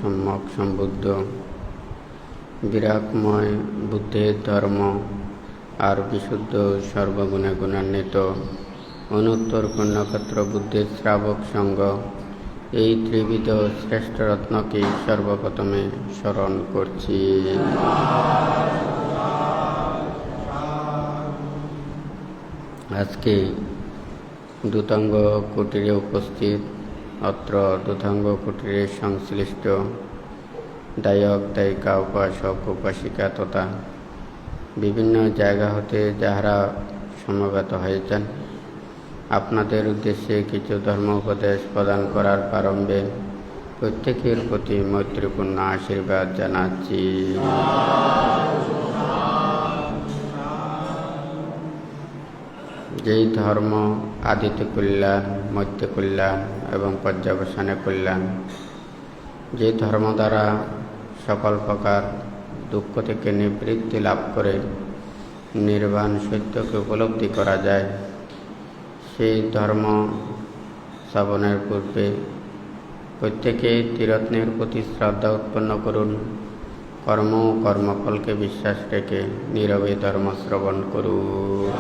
সম্যক সম্বুদ্ধ বিরাগময় বুদ্ধের ধর্ম আর বিশুদ্ধ সর্বগুণে গুণান্বিত অনুত্তর পুণ্যক্ষেত্র বুদ্ধের শ্রাবক সঙ্গ এই ত্রিবিধ শ্রেষ্ঠ রত্নকে সর্বপ্রথমে স্মরণ করছি। আজকে দূতাঙ্গ কুটিরে উপস্থিত অত্র দূতাঙ্গ কুটিরে সংশ্লিষ্ট দায়ক দায়িকা উপাসক উপাসিকা তথা বিভিন্ন জায়গা হতে যাহারা সমবেত হয়েছেন, আপনাদের উদ্দেশ্যে কিছু ধর্ম উপদেশ প্রদান করার প্রারম্ভে প্রত্যেকের প্রতি মৈত্রীপূর্ণ আশীর্বাদ জানাচ্ছি। যেই ধর্ম আদিতে কল্যাণ, মধ্যে কল্যাণ এবং পর্যবসানে কল্যাণ, যে ধর্ম দ্বারা সকল প্রকার দুঃখ থেকে নিবৃত্তি লাভ করে নির্বাণ সত্যকে উপলব্ধি করা যায়, সেই ধর্ম শ্রবণের পূর্বে প্রত্যেকে ত্রিরত্নের প্রতি শ্রদ্ধা উৎপন্ন করুন। কর্ম ও কর্মফলকে বিশ্বাস রেখে নীরবে ধর্ম শ্রবণ করুন।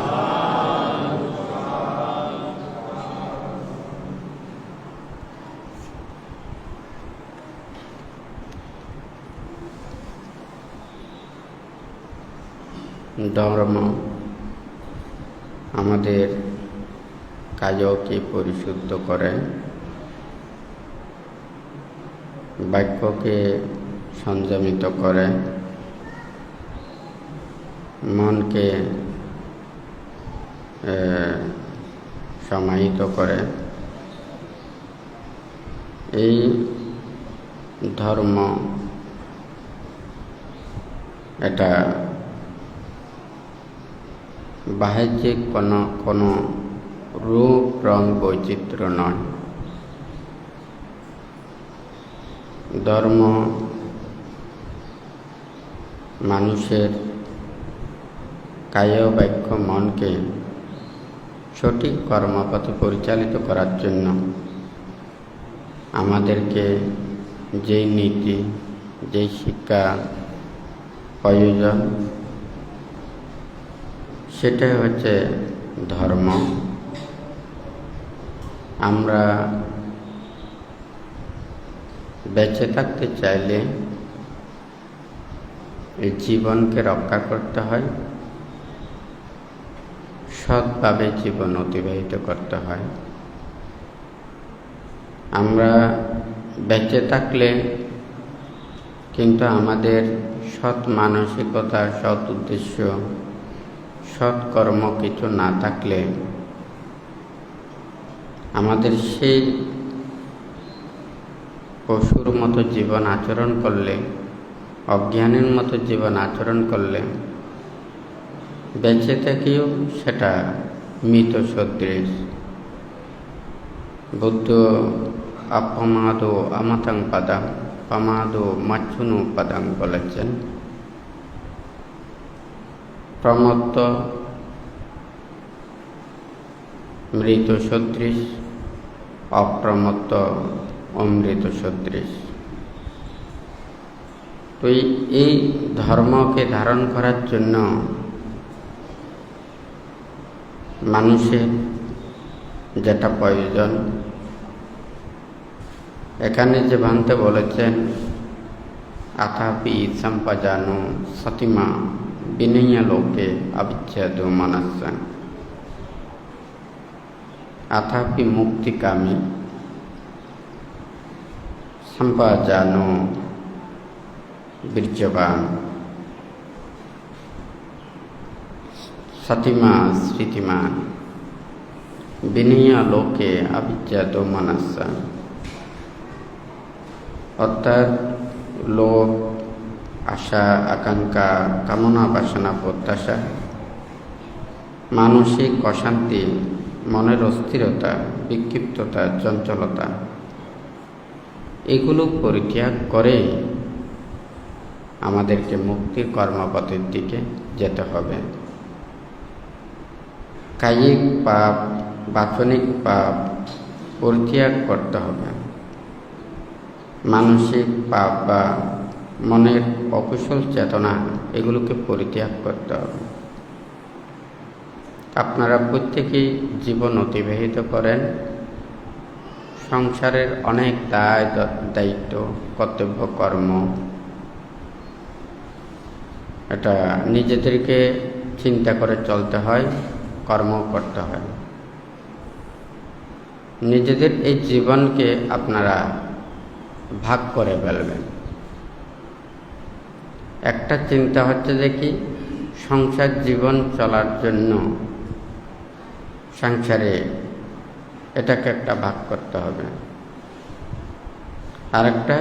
ধর্ম আমাদের কাজকে পরিশুদ্ধ করে, বাক্যকে সংযমিত করে, মনকে সমাহিত করে। এই ধর্ম এটা বাহ্যিক কোনো রূপ রং বৈচিত্র্য নয়। ধর্ম মানুষের কায় বাক্য মনকে সঠিক কর্মপথে পরিচালিত করার জন্য আমাদেরকে যেই নীতি, যেই শিক্ষা প্রয়োজন, সেটাই হচ্ছে ধর্ম। আমরা বেঁচে থাকতে চাইলে এই জীবনকে রক্ষা করতে হয়, সৎভাবে জীবন অতিবাহিত করতে হয়। আমরা বেঁচে থাকলে কিন্তু আমাদের সৎ মানসিকতা, সৎ উদ্দেশ্য, সৎকর্ম কিছু না থাকলে আমাদের সেই পশুর মতো জীবন আচরণ করলে, অজ্ঞানের মতো জীবন আচরণ করলে বেঁচে থেকেও সেটা মৃত সদৃশ। বুদ্ধ অপমাদো আমাতাং পাদাং প্রমাদো মাচ্ছুনু পাদাং বলেছেন। প্রমত্ত মৃত সদৃশ, অপ্রমত্ত অমৃত সদৃশ। তো এই ধর্মকে ধারণ করার জন্য মানুষের যেটা প্রয়োজন, এখানে যে ভান্তে বলেছেন আথাপি সম্পজানো সতিমা বিনয় লোকে অবিচ্ছেদ মনস্যাং। আথাপি মুক্তিকামী সম্পজানো বীর্যবান সতিমা স্মৃতিমান বিনয় লোকে অবিচ্ছেদ মনস্যাং। অর্থাৎ লোভ, আশা, আকাঙ্ক্ষা, কামনা, বাসনা, প্রত্যাশা, মানসিক অশান্তি, মনের অস্থিরতা, বিক্ষিপ্ততা, চঞ্চলতা, এগুলো পরিত্যাগ করে আমাদেরকে মুক্তির কর্মপথের দিকে যেতে হবে। কায়িক পাপ, বাচনিক পাপ পরিত্যাগ করতে হবে। মানসিক পাপ বা মনের অকুশল চেতনা এগুলোকে পরিত্যাগ করতে হবে। আপনারা প্রত্যেকেই জীবন অতিবাহিত করেন, সংসারের অনেক দায়িত্ব, কর্তব্য, কর্ম, এটা নিজেদেরকে চিন্তা করে চলতে হয়, কর্ম করতে হয়। নিজেদের এই জীবনকে আপনারা ভাগ করে ফেলবেন। একটা চিন্তা হচ্ছে যে কি, সংসার জীবন চলার জন্য সংসারে এটাকে একটা ভাগ করতে হবে। আর একটা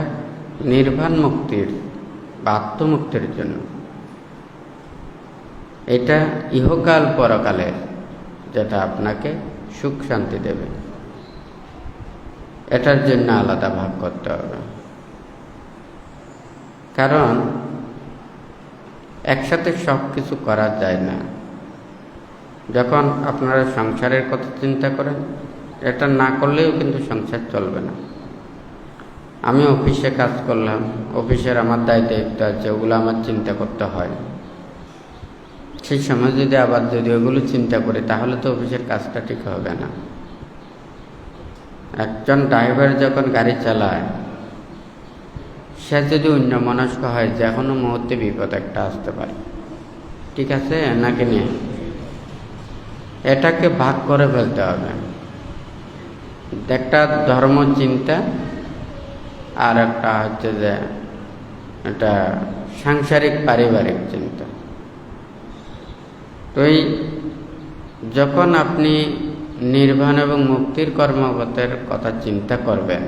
নির্বাণ মুক্তির বা আত্মমুক্তির জন্য, এটা ইহকাল পরকালের, যেটা আপনাকে সুখ শান্তি দেবে, এটার জন্য আলাদা ভাগ করতে হবে। কারণ একসাথে সব কিছু করা যায় না। যখন আপনারা সংসারের কথা চিন্তা করেন, এটা না করলেও কিন্তু সংসার চলবে না। আমি অফিসে কাজ করলাম, অফিসের আমার দায়িত্ব আছে, ওগুলো আমার চিন্তা করতে হয়। সেই সময় যদি ওগুলো চিন্তা করি, তাহলে তো অফিসের কাজটা ঠিক হবে না। একজন ড্রাইভার যখন গাড়ি চালায়, সে যদি অন্যমনস্ক হয়, যে কোনো মুহূর্তে বিপদ একটা আসতে পারে, ঠিক আছে নাকি নিয়ে, এটাকে ভাগ করে ফেলতে হবে। একটা ধর্ম চিন্তা, আর একটা হচ্ছে যে এটা সাংসারিক পারিবারিক চিন্তা। তো যখন আপনি নির্বাণ এবং মুক্তির কর্মপথের কথা চিন্তা করবেন,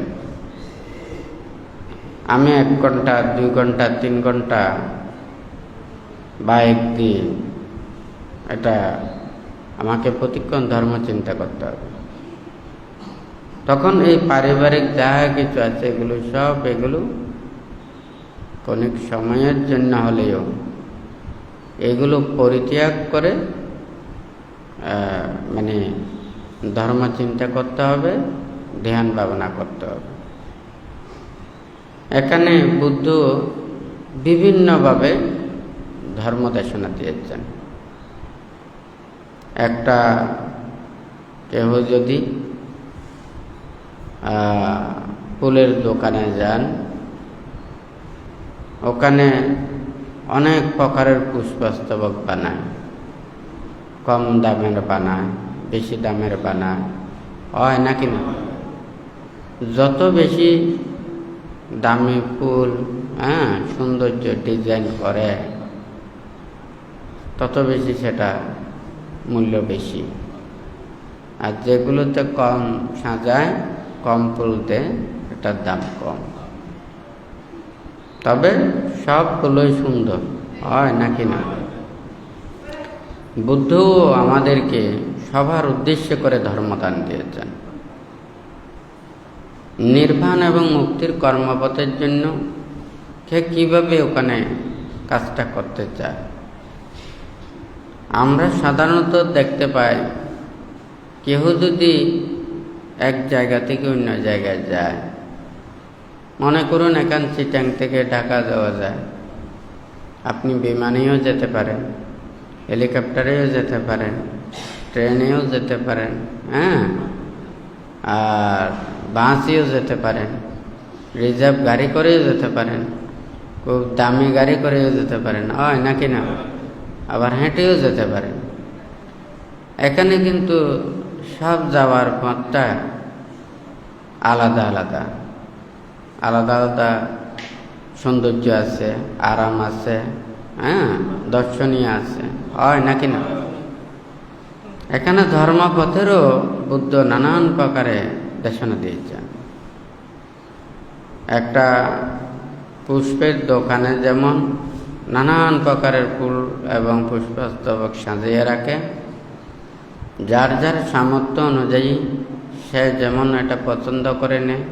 আমি 1 ঘন্টা 2 ঘন্টা 3 ঘন্টা বা একদিন, এটা আমাকে প্রতিক্ষণ ধর্ম চিন্তা করতে হবে। তখন এই পারিবারিক যা কিছু আছে এগুলো ক্ষণিক সময়ের জন্য হলেও এগুলো পরিত্যাগ করে মানে ধর্ম চিন্তা করতে হবে, ধ্যান ভাবনা করতে হবে। এখানে বুদ্ধ বিভিন্নভাবে ধর্ম দেশনা দিয়েছেন। একটা কেহ যদি ফুলের দোকানে যান, ওখানে অনেক প্রকারের পুষ্পস্তবক বানায়, কম দামের বানায়, বেশি দামের বানায়, হয় নাকি না? যত বেশি দামি ফুল সৌন্দর্য ডিজাইন করে, তত বেশি সেটা মূল্য বেশি। আর যেগুলোতে কম সাজায়, কম ফুল দেয়, এটার দাম কম। তবে সব ফুলই সুন্দর, হয় নাকি না? বুদ্ধ আমাদেরকে সবার উদ্দেশ্য করে ধর্মদান দিয়েছেন। নির্বাণ এবং মুক্তির কর্মপথের জন্য সে কীভাবে ওখানে কাজটা করতে চায়। আমরা সাধারণত দেখতে পাই, কেউ যদি এক জায়গা থেকে অন্য জায়গায় যায়, মনে করুন এখান চিটাং থেকে ঢাকা যাওয়া যায়, আপনি বিমানেও যেতে পারেন, হেলিকপ্টারেও যেতে পারেন, ট্রেনেও যেতে পারেন, আর বাসেও যেতে পারেন, রিজার্ভ গাড়ি করেও যেতে পারেন, খুব দামি গাড়ি করেও যেতে পারেন, হয় নাকি না? আবার হেঁটেও যেতে পারেন। এখানে কিন্তু সব যাওয়ার পথটা আলাদা আলাদা আলাদা আলাদা সৌন্দর্য আছে, আরাম আছে, দর্শনীয় আছে, হয় নাকি না? এখানে ধর্মপথেরও বুদ্ধ নানান প্রকারে দেশনা দিয়েছেন। একটা পুষ্পের দোকানে যেমন নানান প্রকারের ফুল এবং পুষ্পস্তবক সাজিয়ে রাখে, যার যার সামর্থ্য অনুযায়ী সে যেমন এটা পছন্দ করে নেয়,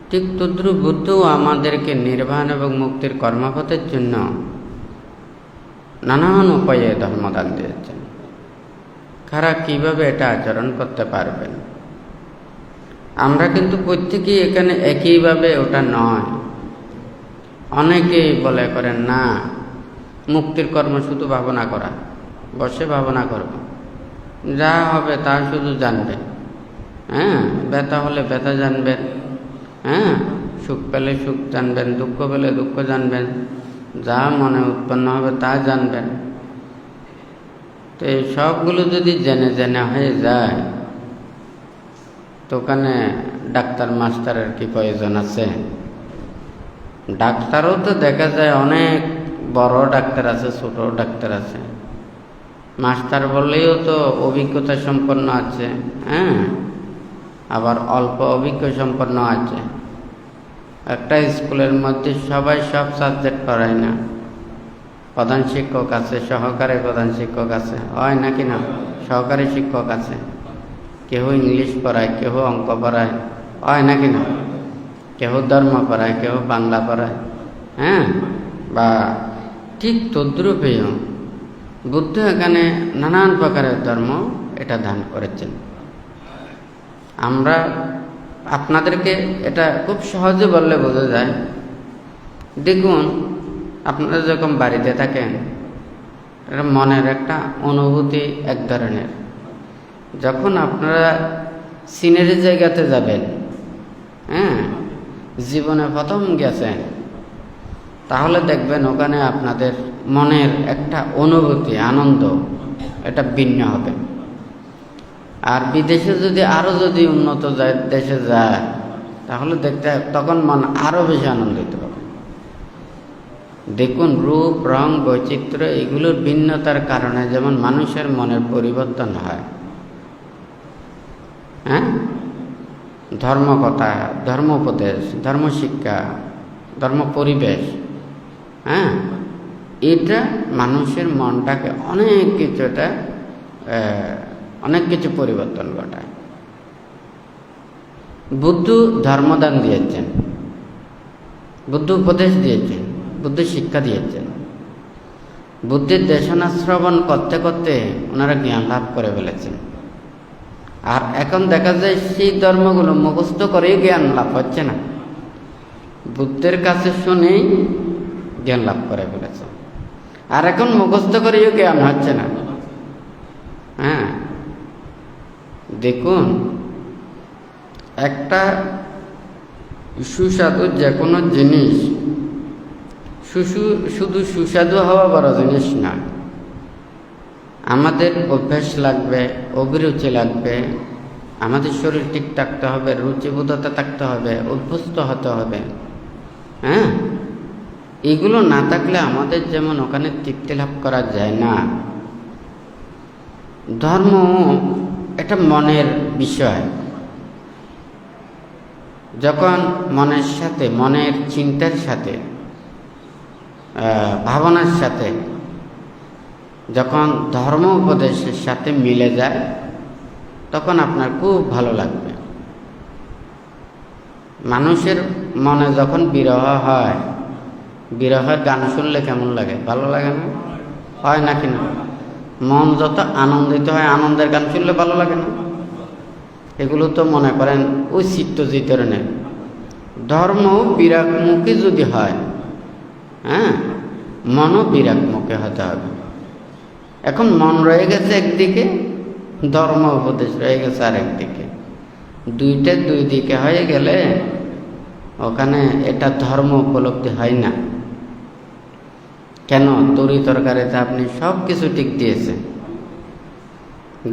ঠিক তদ্রূপ বুদ্ধও আমাদেরকে নির্বাণ এবং মুক্তির কর্মপথের জন্য নানান উপায়ে ধর্মদান দিয়েছেন। কারা কিভাবে এটা আচরণ করতে পারবেন, আমরা কিন্তু প্রত্যেকেই এখানে একইভাবে ওটা নয়। অনেকেই বলে করেন না, মুক্তির কর্ম শুধু ভাবনা করা, বসে ভাবনা করব, যা হবে তা শুধু জানবেন। হ্যাঁ, ব্যথা হলে ব্যথা জানবেন, হ্যাঁ, সুখ পেলে সুখ জানবেন, দুঃখ পেলে দুঃখ জানবেন, যা মনে উৎপন্ন হবে তা জানবেন। তো এই সবগুলো যদি জেনে জেনে হয়ে যায়, তো ওখানে ডাক্তার মাস্টারের কি প্রয়োজন আছে? ডাক্তারও তো দেখা যায় অনেক বড় ডাক্তার আছে, ছোট ডাক্তার আছে। মাস্টার বললেও তো অভিজ্ঞতা সম্পন্ন আছে, হ্যাঁ, আবার অল্প অভিজ্ঞ সম্পন্ন আছে। একটা স্কুলের মধ্যে সবাই সব সাবজেক্ট পড়ায় না। প্রধান শিক্ষক আছে, সহকারী প্রধান শিক্ষক আছে, হয় নাকি না? সহকারী শিক্ষক আছে, কেউ ইংলিশ পড়ায়, কেউ অঙ্ক পড়ায়, হয় নাকি না? কেউ ধর্ম পড়ায়, কেউ বাংলা পড়ায়, হ্যাঁ, বা ঠিক তদ্রূপেও বুদ্ধ এখানে নানান প্রকারের ধর্ম এটা দান করেছেন। আমরা আপনাদেরকে এটা খুব সহজে বললে বোঝা যায়। দেখুন, আপনারা যখন বাড়িতে থাকেন, এটা মনের একটা অনুভূতি এক ধরনের। যখন আপনারা সিনারি জায়গাতে যাবেন, হ্যাঁ, জীবনে প্রথম গেছেন, তাহলে দেখবেন ওখানে আপনাদের মনের একটা অনুভূতি, আনন্দ, এটা ভিন্ন হবে। আর বিদেশে যদি আরও যদি উন্নত দেশে যায়, তাহলে দেখতে তখন মন আরও বেশি আনন্দিত হবে। দেখুন, রূপ, রং, বৈচিত্র্য এগুলোর ভিন্নতার কারণে যেমন মানুষের মনের পরিবর্তন হয়। হ্যাঁ, ধর্ম কথা, ধর্ম উপদেশ, ধর্ম শিক্ষা, ধর্ম পরিবেশ, হ্যাঁ, এটা মানুষের মনটাকে অনেক কিছু পরিবর্তন ঘটায়। বুদ্ধ ধর্মদান দিয়েছেন, বুদ্ধ উপদেশ দিয়েছেন, বুদ্ধ শিক্ষা দিয়েছেন। বুদ্ধের দেশনা শ্রবণ করতে করতে ওনারা জ্ঞান লাভ করে ফেলেছেন। আর এখন দেখা যায় সেই ধর্মগুলো মুখস্থ করেই জ্ঞান লাভ হচ্ছে না, বুদ্ধের কাছে শুনেই জ্ঞান লাভ করে ফেলেছে। আর এখন মুখস্থ করেও জ্ঞান হচ্ছে না। হ্যাঁ, দেখুন, একটা সুস্বাদু যে কোনো জিনিস শুধু সুস্বাদু হওয়া বড় জিনিস না। আমাদের অভ্যাস লাগবে, অভিরুচি লাগবে, আমাদের শরীর ঠিক থাকতে হবে, রুচিবোধতা থাকতে হবে, অভ্যস্ত হতে হবে। হ্যাঁ, এগুলো না থাকলে আমাদের যেমন ওখানে তৃপ্তি লাভ করা যায় না। ধর্ম এটা মনের বিষয়। যখন মনের সাথে, মনের চিন্তার সাথে, ভাবনার সাথে যখন ধর্ম উপদেশের সাথে মিলে যায়, তখন আপনার খুব ভালো লাগবে। মানুষের মনে যখন বিরহ হয়, বিরহের গান শুনলে কেমন লাগে? ভালো লাগে না? হয় নাকি না? মন যত আনন্দিত হয়, আনন্দের গান শুনলে ভালো লাগে না? এগুলো তো মনে করেন ওই চিত্তজিৎ ধরনের। ধর্ম বিরাগমুখী যদি হয়, হ্যাঁ, মনও বিরাগমুখী হতে হবে। এখন মন রয়ে গেছে একদিকে, ধর্ম উপদেশ রয়ে গেছে আর একদিকে। দুইটা দুই দিকে হয়ে গেলে ওখানে এটা ধর্ম উপলব্ধি হয় না। কেন? তরি তরকারিতে আপনি সব কিছু ঠিক দিয়েছেন,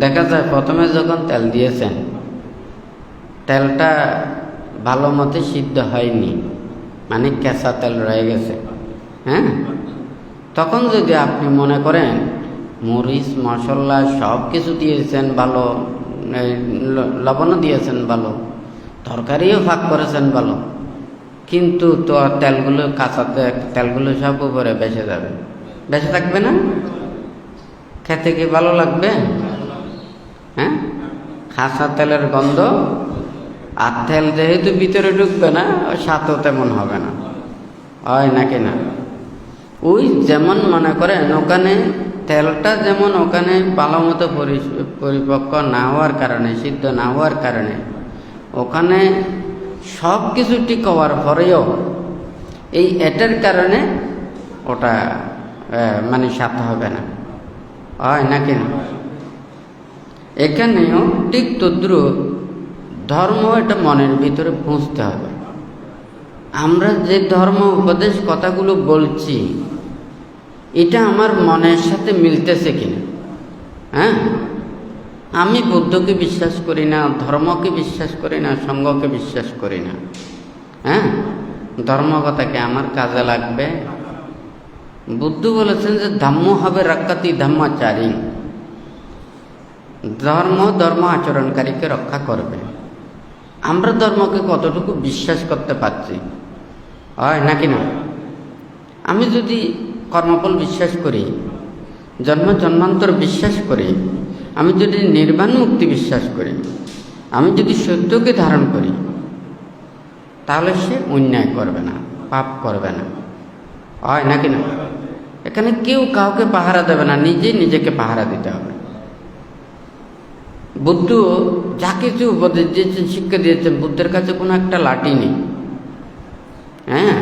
দেখা যায় প্রথমে যখন তেল দিয়েছেন, তেলটা ভালো মতো সিদ্ধ হয়নি, মানে কেঁচা তেল রয়ে গেছে। হ্যাঁ, তখন যদি আপনি মনে করেন মরিচ মশলা সব কিছু দিয়েছেন ভালো, লবণও দিয়েছেন ভালো, তরকারিও ভাগ করেছেন ভালো, কিন্তু তো তেলগুলো, কাঁচা তেলগুলো সব উপরে বেঁচে যাবে, বেঁচে থাকবে না? খেতে কি ভালো লাগবে? হ্যাঁ, কাঁচা তেলের গন্ধ, আর তেল যেহেতু ভিতরে ঢুকবে না, স্বাদও তেমন হবে না, হয় নাকি না? ওই যেমন মনে করেন ওখানে তেলটা যেমন ওখানে ভালো মতো পরিপক্ক না হওয়ার কারণে, সিদ্ধ না হওয়ার কারণে ওখানে সব কিছু ঠিক হওয়ার পরেও এই এটার কারণে ওটা মানে সাথে হবে না, হয় নাকি না? এখানেও ঠিক তদ্রুপ ধর্ম এটা মনের ভিতরে পৌঁছতে হবে। আমরা যে ধর্ম উপদেশ কথাগুলো বলছি এটা আমার মনের সাথে মিলতেছে কিনা। হ্যাঁ, আমি বুদ্ধকে বিশ্বাস করি না, ধর্মকে বিশ্বাস করি না, সঙ্ঘকে বিশ্বাস করি না। হ্যাঁ, ধর্মকথাকে আমার কাজে লাগবে। বুদ্ধ বলেছেন যে ধম্ম হবে রক্ষাতি ধম্মাচারী, ধর্ম আচরণকারীকে রক্ষা করবে। আমরা ধর্মকে কতটুকু বিশ্বাস করতে পারছি, হয় নাকি না? আমি যদি কর্মফল বিশ্বাস করি, জন্ম জন্মান্তর বিশ্বাস করি, আমি যদি নির্বাণ মুক্তি বিশ্বাস করি, আমি যদি সত্যকে ধারণ করি, তাহলে সে অন্যায় করবে না, পাপ করবে না, হয় নাকি না? এখানে কেউ কাউকে পাহারা দেবে না, নিজেই নিজেকে পাহারা দিতে হবে। বুদ্ধ যা কিছু উপদেশ দিয়েছেন, শিক্ষা দিয়েছেন, বুদ্ধের কাছে কোনো একটা লাঠি নেই। হ্যাঁ,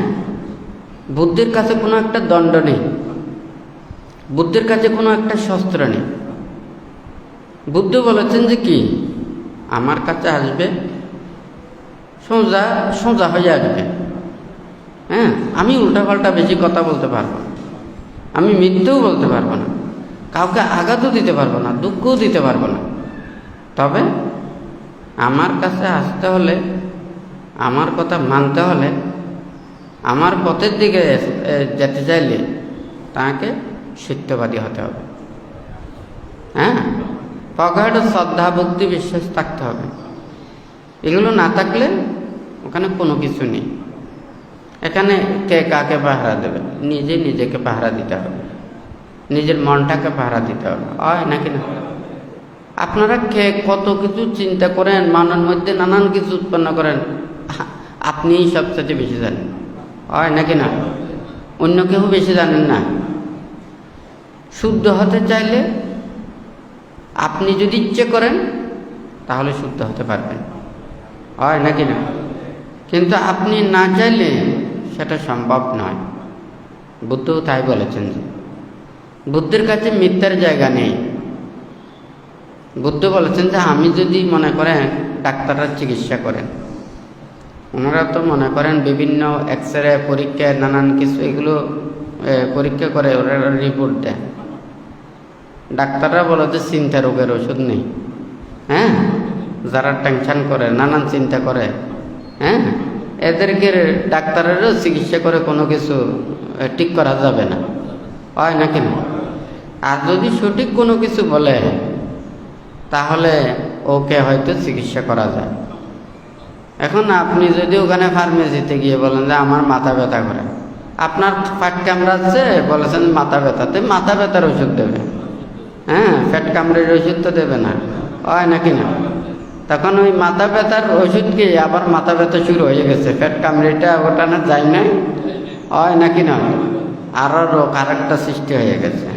বুদ্ধের কাছে কোনো একটা দণ্ড নেই, বুদ্ধের কাছে কোনো একটা শস্ত্র নেই। বুদ্ধ বলেছেন যে কি, আমার কাছে আসবে সোজা সোজা হয়ে আসবে। হ্যাঁ, আমি উল্টাপাল্টা বেশি কথা বলতে পারবো না, আমি মিথ্যেও বলতে পারবো না, কাউকে আঘাতও দিতে পারবো না, দুঃখও দিতে পারবো না। তবে আমার কাছে আসতে হলে, আমার কথা মানতে হলে, আমার পথের দিকে যেতে চাইলে তাকে সত্যবাদী হতে হবে। হ্যাঁ, প্রগাঢ় শ্রদ্ধা ভক্তি বিশ্বাস থাকতে হবে। এগুলো না থাকলে ওখানে কোনো কিছু নেই। এখানে কে কাকে পাহারা দেবে? নিজে নিজেকে পাহারা দিতে হবে, নিজের মনটাকে পাহারা দিতে হবে, হয় নাকি না? আপনারা কে কত কিছু চিন্তা করেন, মনের মধ্যে নানান কিছু উৎপন্ন করেন, আপনিই সবচেয়ে বেশি জানেন, হয় নাকি না? অন্য কেউ বেশি জানেন না। শুদ্ধ হতে চাইলে আপনি যদি ইচ্ছে করেন তাহলে শুদ্ধ হতে পারবেন, হয় নাকি না? কিন্তু আপনি না চাইলে সেটা সম্ভব নয়। বুদ্ধও তাই বলেছেন যে বুদ্ধের কাছে মিথ্যার জায়গা নেই। বুদ্ধ বলেছেন যে আমি যদি মনে করেন ডাক্তাররা চিকিৎসা করেন, ওনারা তো মনে করেন বিভিন্ন এক্সরে পরীক্ষা নানান কিছু এগুলো পরীক্ষা করে ওরা রিপোর্ট দেয়। ডাক্তাররা বলে যে চিন্তা রোগের ওষুধ নেই। হ্যাঁ, যারা টেনশন করে, নানান চিন্তা করে, হ্যাঁ, এদেরকে ডাক্তারেরও চিকিৎসা করে কোনো কিছু ঠিক করা যাবে না, হয় নাকি না? আর যদি সঠিক কোনো কিছু বলে তাহলে ওকে হয়তো চিকিৎসা করা যায়। এখন আপনি যদি ওখানে ফার্মেসিতে গিয়ে বলেন যে আমার মাথা ব্যথা করে, আপনার পেট কামড়াচ্ছে, বলেছেন মাথা ব্যথাতে, মাথা ব্যথার ওষুধ দেবে। হ্যাঁ, পেট কামড়ের ওষুধ তো দেবে না, হয় নাকি না? তখন ওই মাথা ব্যথার ওষুধকে আবার মাথা ব্যথা শুরু হয়ে গেছে, পেট কামড়িটা ওটা না যায় নাই, হয় নাকি না? আরও রোগ আরেকটা সৃষ্টি হয়ে গেছে।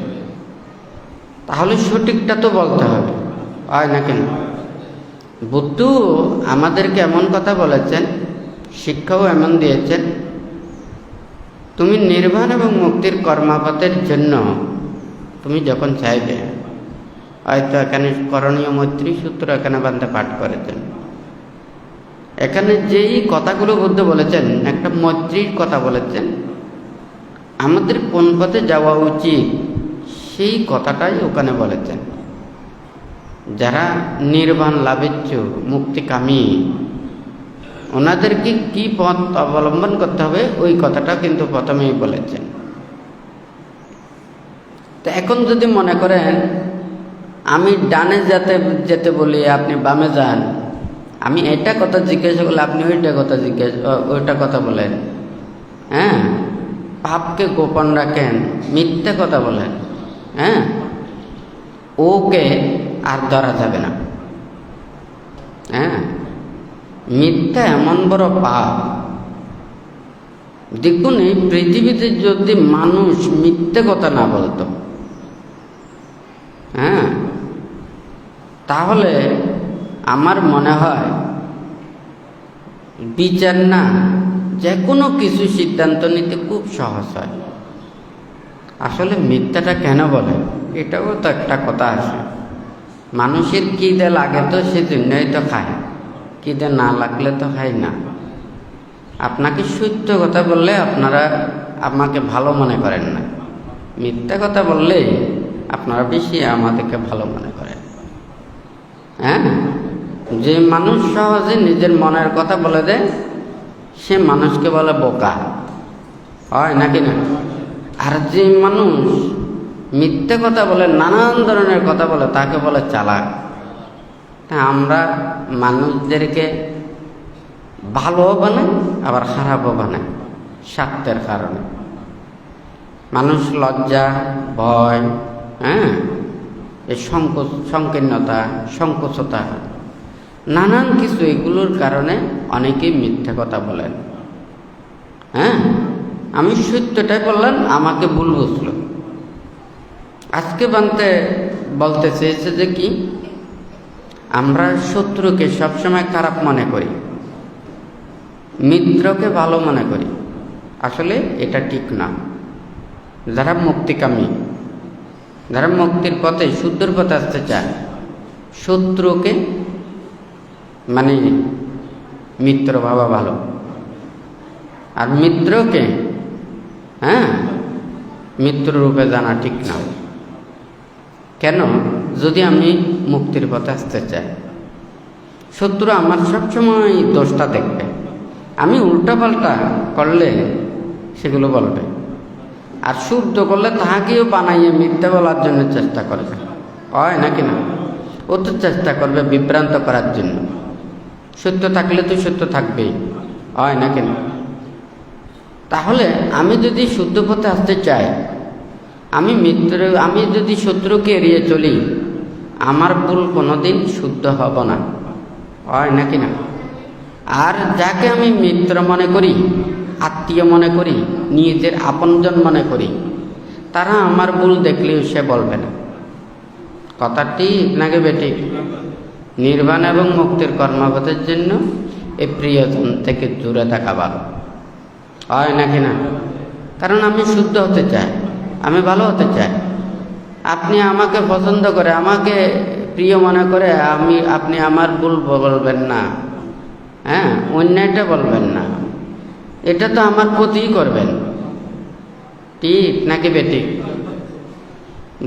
তাহলে সঠিকটা তো বলতে হবে, হয় নাকি না? বুদ্ধ আমাদেরকে এমন কথা বলেছেন, শিক্ষাও এমন দিয়েছেন, তুমি নির্বাণ এবং মুক্তির কর্মপথের জন্য তুমি যখন চাইবে, হয়তো এখানে করণীয় মৈত্রী সূত্র এখানে বান্ধে পাঠ করেছেন। এখানে যেই কথাগুলো বুদ্ধ বলেছেন, একটা মৈত্রীর কথা বলেছেন, আমাদের কোন পথে যাওয়া উচিত সেই কথাটাই ওখানে বলেছেন। যারা নির্বাণ লাভেচ্ছ, মুক্তিকামী, ওনাদেরকে কি পথ অবলম্বন করতে হবে ওই কথাটা কিন্তু প্রথমেই বলেছেন। তো এখন যদি মনে করেন আমি ডানে যেতে বলি, আপনি বামে যান, আমি এটা কথা জিজ্ঞাসা করলে আপনি ওইটা কথা বলেন, হ্যাঁ, পাপকে গোপন রাখেন, মিথ্যে কথা বলেন, হ্যাঁ, ওকে আর ধরা যাবে না। হ্যাঁ, মিথ্যা এমন বড় পাপ। দেখুন, এই পৃথিবীতে যদি মানুষ মিথ্যে কথা না বলতো, হ্যাঁ, তাহলে আমার মনে হয় বিচার না, যে কোনো কিছু সিদ্ধান্ত নিতে খুব সহজ হয়। আসলে মিথ্যাটা কেন বলে, এটাও তো একটা কথা আছে। মানুষের খিদে লাগে তো সেজন্যই তো খায়, খিদে না লাগলে তো খায় না। আপনাকে সত্য কথা বললে আপনারা আমাকে ভালো মনে করেন না, মিথ্যা কথা বললে আপনারা বেশি আমাদেরকে ভালো মনে করেন। হ্যাঁ, যে মানুষ সহজে নিজের মনের কথা বলে দেয় সে মানুষকে বলে বোকা, হয় নাকি না? আর যে মানুষ মিথ্যে কথা বলে, নানান ধরনের কথা বলে, তাকে বলে চালাক। তা আমরা মানুষদেরকে ভালোও বানাই আবার খারাপও বানাই স্বার্থের কারণে। মানুষ লজ্জা, ভয়, এই সংকীর্ণতা, সংকোচতা, নানান কিছু, এগুলোর কারণে অনেকেই মিথ্যে কথা বলেন। আমি সত্যটাই বললাম, আমাকে ভুল বুঝলো। আজকে বলতে চেয়েছে যে কি, আমরা শত্রুকে সবসময় খারাপ মনে করি, মিত্রকে ভালো মনে করি। আসলে এটা ঠিক না। যারা মুক্তিকামী, যারা মুক্তির পথে, শুদ্ধর পথে আসতে চায়, শত্রুকে মানে মিত্র ভাবা ভালো, আর মিত্রকে মিত্র রূপে জানা ঠিক না। কেন? যদি আমি মুক্তির পথে আসতে চাই, শত্রু আমার সবসময় দোষটা দেখবে, আমি উল্টাপাল্টা করলে সেগুলো বলবে, আর শুদ্ধ করলে তাহাকেও বানাইয়ে মিথ্যা বলার জন্য চেষ্টা করবে, হয় নাকি না? ও তো চেষ্টা করবে বিভ্রান্ত করার জন্য। সত্য থাকলে তো সত্য থাকবেই, হয় নাকি না? তাহলে আমি যদি শুদ্ধ পথে আসতে চাই, আমি যদি শত্রুকে এড়িয়ে চলি, আমার ভুল কোনোদিন শুদ্ধ হব না, হয় নাকি না? আর যাকে আমি মিত্র মনে করি, আত্মীয় মনে করি, নিজের আপনজন মনে করি, তারা আমার ভুল দেখলেও সে বলবে না। কথা ঠিক নাকি বেঠিক? নির্বাণ এবং মুক্তির কর্মপথের জন্য এই প্রিয়জন থেকে দূরে থাকা ভালো, হয় নাকি না? কারণ আমি শুদ্ধ হতে চাই, আমি ভালো হতে চাই। আপনি আমাকে পছন্দ করে, আমাকে প্রিয় মনে করে আপনি আমার ভুল বলবেন না, অন্যায়টা বলবেন না, এটা তো আমার ক্ষতিই করবেন। ঠিক নাকি বেঠিক?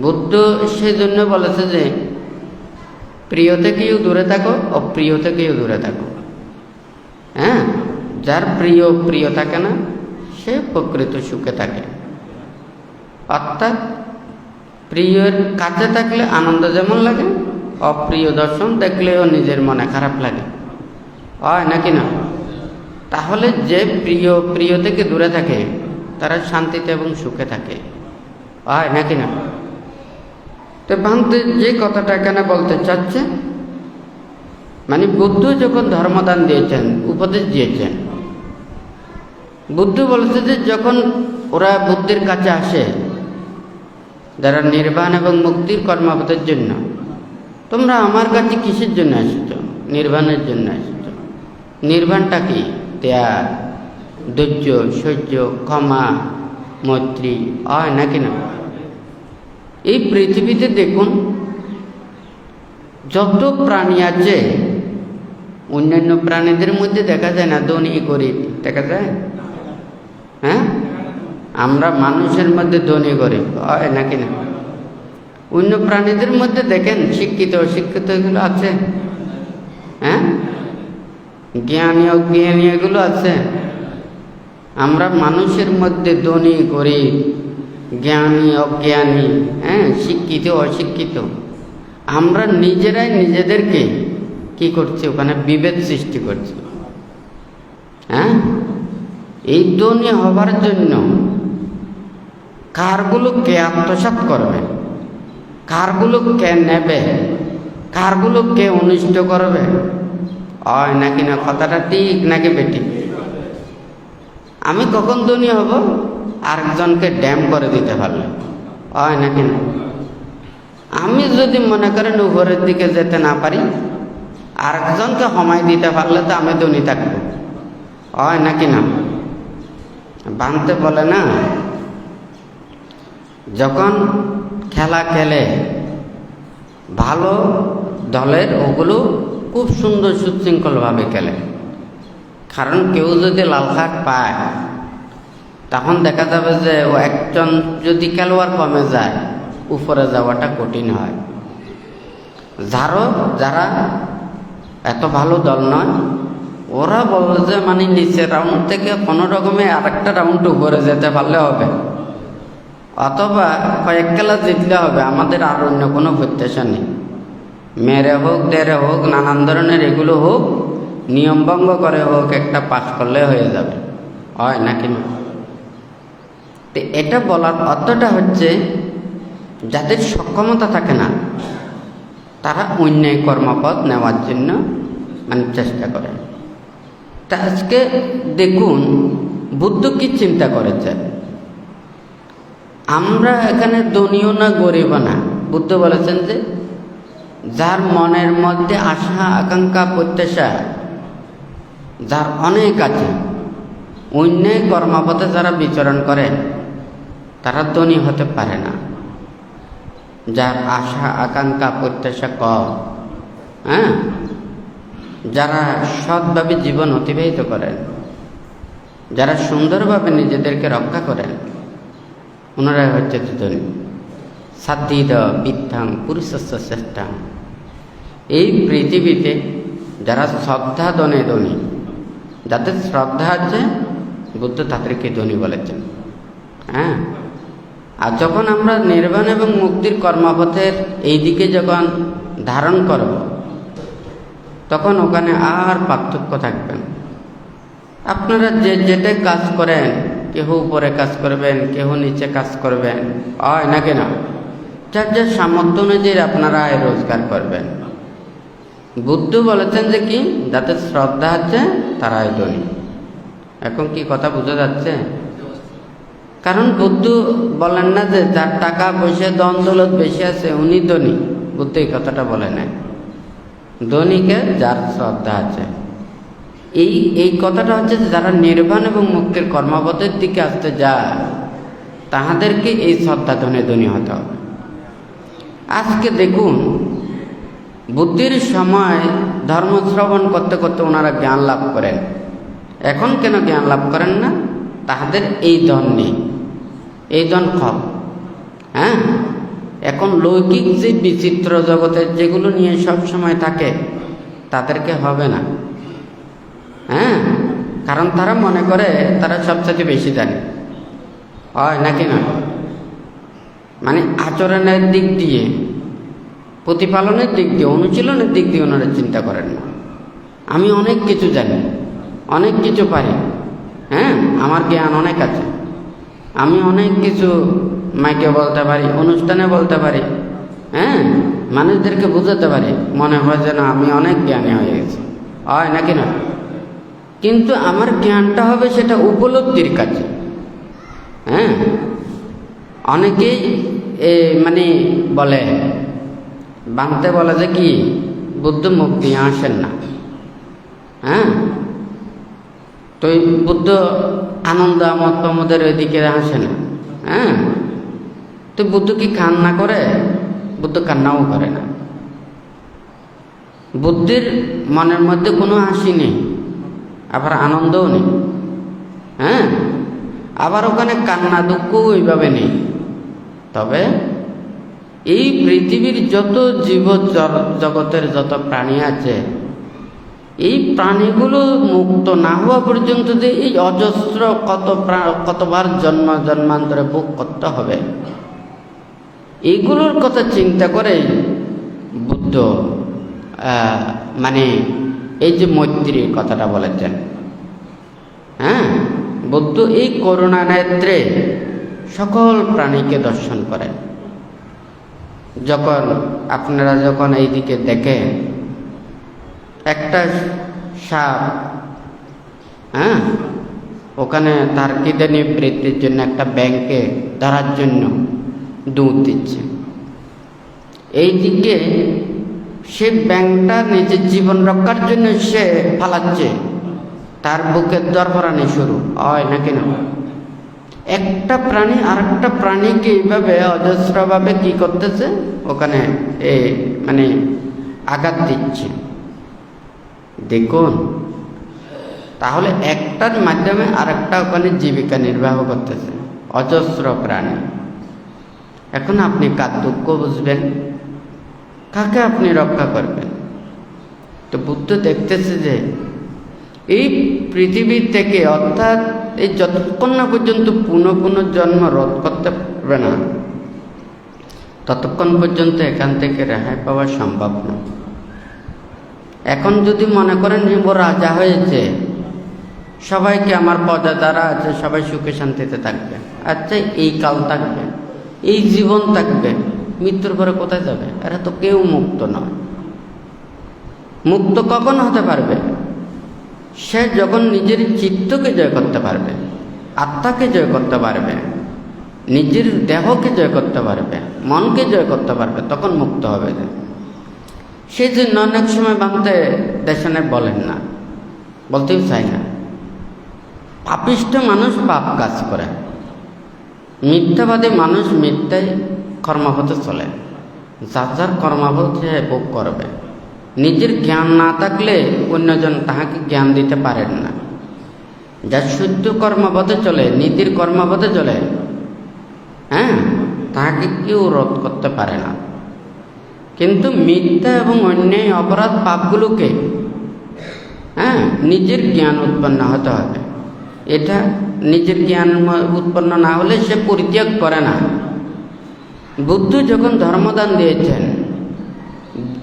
বুদ্ধ সেজন্য বলেছে যে প্রিয় থেকেও দূরে থাকো, অপ্রিয় থেকেও দূরে থাকো। যার প্রিয় থাকে না সে প্রকৃত সুখে থাকে। অর্থাৎ প্রিয়র কাছে থাকলে আনন্দ যেমন লাগে, অপ্রিয় দর্শন দেখলেও নিজের মনে খারাপ লাগে, হয় নাকি না? তাহলে যে প্রিয় থেকে দূরে থাকে তারা শান্তিতে এবং সুখে থাকে, হয় নাকি না? তো ভান্তে যে কথাটা এখানে বলতে চাচ্ছে, মানে বুদ্ধ যখন ধর্মদান দিয়েছেন, উপদেশ দিয়েছেন, বুদ্ধ বলেছে যে যখন ওরা বুদ্ধের কাছে আসে, যারা নির্বাণ এবং মুক্তির কর্মপথের জন্য, তোমরা আমার কাছে কিসের জন্য এসেছ? নির্বাণের জন্য এসেছ। নির্বাণটা কি? ত্যাগ, ধৈর্য, সহ্য, ক্ষমা, মৈত্রী, হয় নাকি না? এই পৃথিবীতে দেখুন যত প্রাণী আছে, অন্যান্য প্রাণীদের মধ্যে দেখা যায় না ধনী গরিব, দেখা যায়? আমরা মানুষের মধ্যে ধনী গরিব, হয় নাকি না? অন্য প্রাণীদের মধ্যে দেখেন শিক্ষিত অশিক্ষিত এগুলো আছে, জ্ঞানী অজ্ঞানী এগুলো আছে। আমরা মানুষের মধ্যে ধনী গরিব, জ্ঞানী অজ্ঞানী, শিক্ষিত অশিক্ষিত, আমরা নিজেরাই নিজেদেরকে কি করছি? ওখানে বিভেদ সৃষ্টি করছি। এই ধনী হবার জন্য কারগুলো কে আত্মসাৎ করবে, কারগুলো কে নেবে, কারগুলো কে অনিষ্ট করবে, হয় নাকি না? কথাটা ঠিক নাকি বেঠিক? আমি কখন ধনী হব? আরেকজনকে ড্যাম করে দিতে পারলে, হয় নাকি না? আমি যদি মনে করেন উপরের দিকে যেতে না পারি, আরেকজনকে সময় দিতে পারলে তো আমি ধনী থাকবো, হয় নাকি না? বাঁধতে বলে না, যখন খেলা খেলে ভালো দলের ওগুলো খুব সুন্দর সুশৃঙ্খলভাবে খেলে। কারণ কেউ যদি লাল কার্ড পায় তখন দেখা যাবে যে ও একজন যদি খেলোয়াড় কমে যায় উপরে যাওয়াটা কঠিন হয়। যারা এত ভালো দল নয় ওরা বলে যে মানে নিচের রাউন্ড থেকে কোনো রকমে আরেকটা রাউন্ড উপরে যেতে পারলে হবে, অথবা কয়েক খেলা জিতলে হবে, আমাদের আর অন্য কোনো প্রত্যাশা নেই। মেরে হোক দেরে হোক নানান ধরনের এগুলো হোক, নিয়মভঙ্গ করে হোক, একটা পাস করলে হয়ে যাবে। হয় নাকি না? তো এটা বলার অর্থটা হচ্ছে যাদের সক্ষমতা থাকে না তারা অন্যায় কর্মপথ নেওয়ার জন্য মানে চেষ্টা করে। তা আজকে দেখুন বুদ্ধ কি চিন্তা করেছে, আমরা এখানে ধনীও না গরিবও না। বুদ্ধ বলেছেন যে যার মনের মধ্যে আশা আকাঙ্ক্ষা প্রত্যাশা যার অনেক আছে, অন্যায় কর্মপথে যারা বিচরণ করে তারা ধনী হতে পারে না। যার আশা আকাঙ্ক্ষা প্রত্যাশা কম, হ্যাঁ, যারা সৎভাবে জীবন অতিবাহিত করেন, যারা সুন্দরভাবে নিজেদেরকে রক্ষা করেন, ওনারা হচ্ছে ধনী। সাধিদ বিদ্যাং পুরুষস্য শ্রেষ্ঠাং। এই পৃথিবীতে যারা শ্রদ্ধা ধনে ধনী, যাদের শ্রদ্ধা আছে বুদ্ধ তাদেরকে ধনী বলেছেন। হ্যাঁ, আর যখন আমরা নির্বাণ এবং মুক্তির কর্মপথের এই দিকে যখন ধারণ করব তখন ওখানে আর পার্থক্য থাকবে না। আপনারা যেটাই কাজ করেন, কেহ উপরে কাজ করবেন, কেহ নিচে কাজ করবেন, হয় নাকি না? যার যার সামর্থ্য অনুযায়ী আপনারা আয় রোজগার করবেন। বুদ্ধ বলেছেন যে কি, যাদের শ্রদ্ধা আছে তারাই ধনী। এখন কি কথা বোঝা যাচ্ছে? কারণ বুদ্ধ বলেন না যে যার টাকা পয়সা ধন দৌলত বেশি আছে উনি ধনী। বুদ্ধ এই কথাটা বলে নাই। ধনীকে যার শ্রদ্ধা আছে। এই কথাটা হচ্ছে যারা নির্বাণ এবং মুক্তির কর্মপথের দিকে আসতে যায় তাহাদেরকে এই শ্রদ্ধা ধনে ধনী হতে হবে। আজকে দেখুন বুদ্ধির সময় ধর্ম শ্রবণ করতে করতে ওনারা জ্ঞান লাভ করেন। এখন কেন জ্ঞান লাভ করেন না? তাহাদের এই ধন নেই, এই ধন কম। হ্যাঁ, এখন লৌকিক যে বিচিত্র জগতের যেগুলো নিয়ে সব সময় থাকে তাদেরকে হবে না। হ্যাঁ, কারণ তারা মনে করে তারা সবচেয়ে বেশি জানে। হয় নাকি না? মানে আচরণের দিক দিয়ে, প্রতিপালনের দিক দিয়ে, অনুশীলনের দিক দিয়ে ওনারা চিন্তা করেন না। আমি অনেক কিছু জানি, অনেক কিছু পারি, হ্যাঁ, আমার জ্ঞান অনেক আছে, আমি অনেক কিছু মাইকে বলতে পারি, অনুষ্ঠানে বলতে পারি, হ্যাঁ, মানুষদেরকে বুঝাতে পারি। মনে হয় যেন আমি অনেক জ্ঞানী হয়ে গেছি। হয় নাকি না? কিন্তু আমার জ্ঞানটা হবে সেটা উপলব্ধির কাছে। হ্যাঁ, অনেকেই মানে বলে বাঁধতে বলে যে কি বুদ্ধ মুখ দিয়ে আসেন না। হ্যাঁ, তো বুদ্ধ আনন্দ আমোদ প্রমোদের ওইদিকে আসে না। হ্যাঁ, তো বুদ্ধ কি কান্না করে? বুদ্ধ কান্নাও করে না। বুদ্ধির মনের মধ্যে কোনো হাসি নেই, আবার আনন্দও নেই। হ্যাঁ, আবার ওখানে কান্না দুঃখও ওইভাবে নেই। তবে এই পৃথিবীর যত জীব জগতের যত প্রাণী আছে, এই প্রাণীগুলো মুক্ত না হওয়া পর্যন্ত যে এই অজস্র কতবার জন্মান্তরে ভোগ করতে হবে, এইগুলোর কথা চিন্তা করে বুদ্ধ মানে এই যে মৈত্রীর কথাটা বলেছেন। হ্যাঁ, বুদ্ধ এই করুণা নেত্রে সকল প্রাণীকে দর্শন করেন। আপনারা যখন এইদিকে দেখেন একটা সাপ, হ্যাঁ, ওখানে তার খিদে নিবৃত্তির জন্য একটা ব্যাংকে ধরার জন্য দুধ দিচ্ছে, এইদিকে সে ব্যাংকটা নিজের জীবন রক্ষার জন্য সে ফালাচ্ছে, তার বুকের দরপরানি শুরু হয় নাকি না? একটা প্রাণী আরেকটা প্রাণীকে এইভাবে অজস্রভাবে কি করতেছে, ওখানে মানে আঘাত দিচ্ছে। দেখুন, তাহলে একটার মাধ্যমে আরেকটা ওখানে জীবিকা নির্বাহ করতেছে অজস্র প্রাণী। এখন আপনি কার দুঃখ বুঝবেন, কাকে আপনি রক্ষা করবেন? তো বুদ্ধ দেখতেছে যে এই পৃথিবী থেকে, অর্থাৎ এই যতক্ষণ না পর্যন্ত পুনঃ জন্ম রোধ করতে পারবে না, ততক্ষণ পর্যন্ত এখান থেকে রেহাই পাওয়া সম্ভব না। এখন যদি মনে করেন যে ও রাজা হয়েছে, সবাইকে আমার প্রজা দ্বারা আছে, সবাই সুখে শান্তিতে থাকবে, আচ্ছা এই কাল থাকবে, এই জীবন থাকবে, মৃত্যুর পরে কোথায় যাবে? এরা তো কেউ মুক্ত নয়। মুক্ত কখন হতে পারবে? সে যখন নিজের চিত্তকে জয় করতে পারবে, আত্মাকে জয় করতে পারবে, নিজের দেহকে জয় করতে পারবে, মনকে জয় করতে পারবে, তখন মুক্ত হবে। সেই জন্য অনেক সময় বাঁধতে দেশনে বলেন না, বলতেও চাই না। পাপিষ্ঠ মানুষ পাপ কাজ করে, মিথ্যাবাদী মানুষ মিথ্যায় কর্মপথে চলে, যার যার কর্মপথ সে ভোগ করবে। নিজের জ্ঞান না থাকলে অন্যজন তাহাকে জ্ঞান দিতে পারেন না। যার শুদ্ধ কর্মপথে চলে, নীতির কর্মপথে চলে, তাহাকে কেউ রোধ করতে পারে না। কিন্তু মিথ্যা এবং অন্যায় অপরাধ পাপগুলোকে নিজের জ্ঞান উৎপন্ন হতে হবে। এটা নিজের জ্ঞান উৎপন্ন না হলে সে পরিত্যাগ করে না। বুদ্ধ যখন ধর্মদান দিয়েছেন,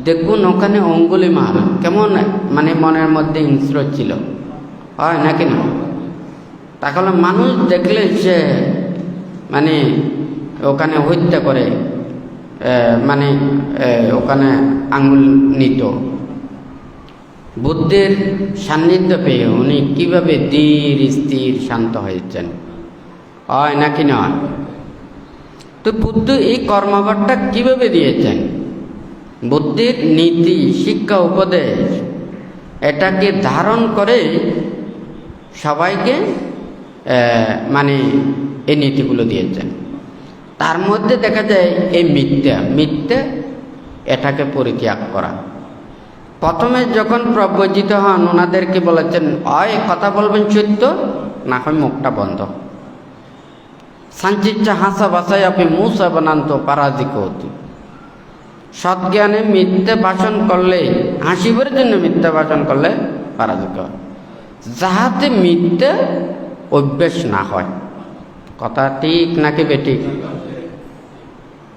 দেখুন ওখানে অঙ্গুলিমাল কেমন মানে মনের মধ্যে হিংস্র ছিল, হয় নাকি না? তাহলে মানুষ দেখলে সে মানে ওখানে হত্যা করে, মানে ওখানে আঙ্গুল নিত। বুদ্ধের সান্নিধ্য পেয়ে উনি কিভাবে ধীর স্থির শান্ত হয়েছেন, হয় নাকি না? তো বুদ্ধ এই কর্মভারটা কিভাবে দিয়েছেন? বুদ্ধির নীতি, শিক্ষা, উপদেশ এটাকে ধারণ করে সবাইকে মানে এই নীতিগুলো দিয়েছেন। তার মধ্যে দেখা যায় এই মিথ্যা এটাকে পরিত্যাগ করা। প্রথমে যখন প্রব্রজিত হন, ওনাদেরকে বলেছেন হয় কথা বলবেন সত্য, না হয় মুখটা বন্ধ। সাঞ্চিচ্ছা হাসা ভাষায় আপনি মুসা বানান্ত পারাজিক হতি। সৎজ্ঞানে মিথ্যা ভাষণ করলে, হাসিবার জন্য মিথ্যা ভাষণ করলে পরাজিত হয়, যাহাতে মিথ্যা অভ্যেস না হয়। কথা ঠিক নাকি বেঠিক?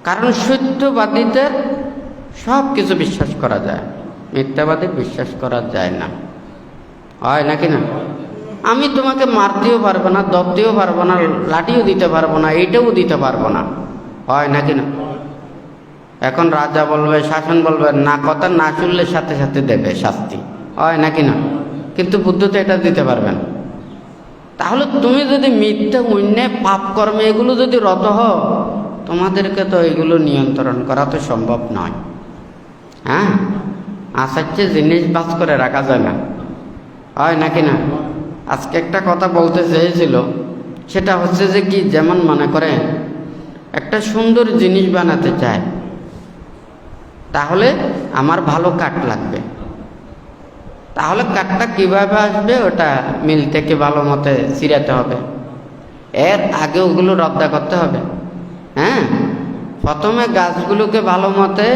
কারণ সত্যবাদীতে সব কিছু বিশ্বাস করা যায়, মিথ্যাবাদী বিশ্বাস করা যায় না, হয় নাকি না? আমি তোমাকে মারতেও পারবো না, ধরতেও পারবো না, লাঠিও দিতে পারবো না, এইটাও দিতে পারবো না, হয় নাকি না? এখন রাজা বলবে, শাসন বলবে, না কথা না শুনলে সাথে সাথে দেবে শাস্তি, হয় নাকি না? কিন্তু বুদ্ধ তো এটা দিতে পারবেন। তাহলে তুমি যদি মিথ্যা, অন্যায়, পাপ কর্মে এগুলো যদি রত হও, তোমাদেরকে তো এগুলো নিয়ন্ত্রণ করা তো সম্ভব নয়। আসাচ্ছে জিনিস বাস করে রাখা যায় না, হয় নাকি না? আজকে একটা কথা বলতে চেয়েছিল, সেটা হচ্ছে যে কি, যেমন মনে করে একটা সুন্দর জিনিস বানাতে চায়, তাহলে আমার ভালো কাঠ লাগবে। তাহলে কাঠটা কিভাবে আসবে? ওটা মিল থেকে ভালো মতে ছিঁড়াতে হবে, এর আগে ওগুলো রদ্দা করতে হবে। প্রথমে গাছগুলোকে ভালো মতে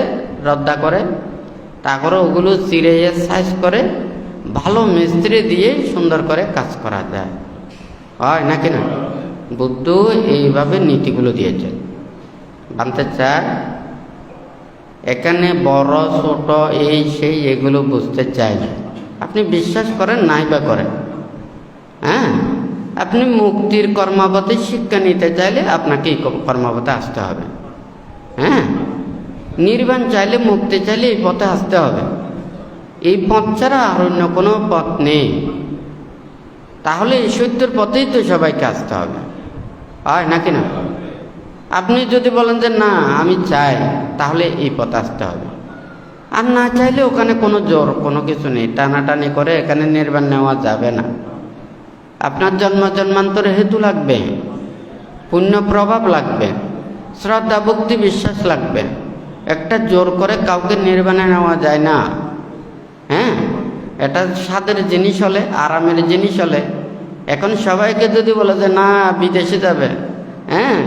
রদ্দা করে, তারপরে ওগুলো চিড়ে সাইজ করে ভালো মিস্ত্রি দিয়ে সুন্দর করে কাজ করা যায়, হয় নাকি না? বুদ্ধ এইভাবে নীতিগুলো দিয়েছেন। বানতে চায় এখানে বড় ছোট এই সেই এগুলো বুঝতে চাই না। আপনি বিশ্বাস করেন নাই বা করেন, আপনি মুক্তির কর্মপথে শিক্ষা নিতে চাইলে আপনাকে এই কর্মপথে আসতে হবে। নির্বাণ চাইলে, মুক্তি চাইলে এই পথে আসতে হবে। এই পথ ছাড়া আর অন্য কোনো পথ নেই। তাহলে এই সত্যের পথেই তো সবাইকে আসতে হবে, হয় নাকি না? আপনি যদি বলেন যে না আমি চাই, তাহলে এই পথে আসতে হবে। আর না চাইলে ওখানে কোনো জোর কোনো কিছু নেই, টানাটানি করে এখানে নির্বাণ নেওয়া যাবে না, আপনার জন্ম জন্মান্তরে হেতু লাগবে, পুণ্য প্রভাব লাগবে, শ্রদ্ধা ভক্তি বিশ্বাস লাগবে। একটা জোর করে কাউকে নির্বাণে নেওয়া যায় না। হ্যাঁ, এটা স্বাদের জিনিস হলে, আরামের জিনিস হলে, এখন সবাইকে যদি বলে যে না বিদেশে যাবে, হ্যাঁ,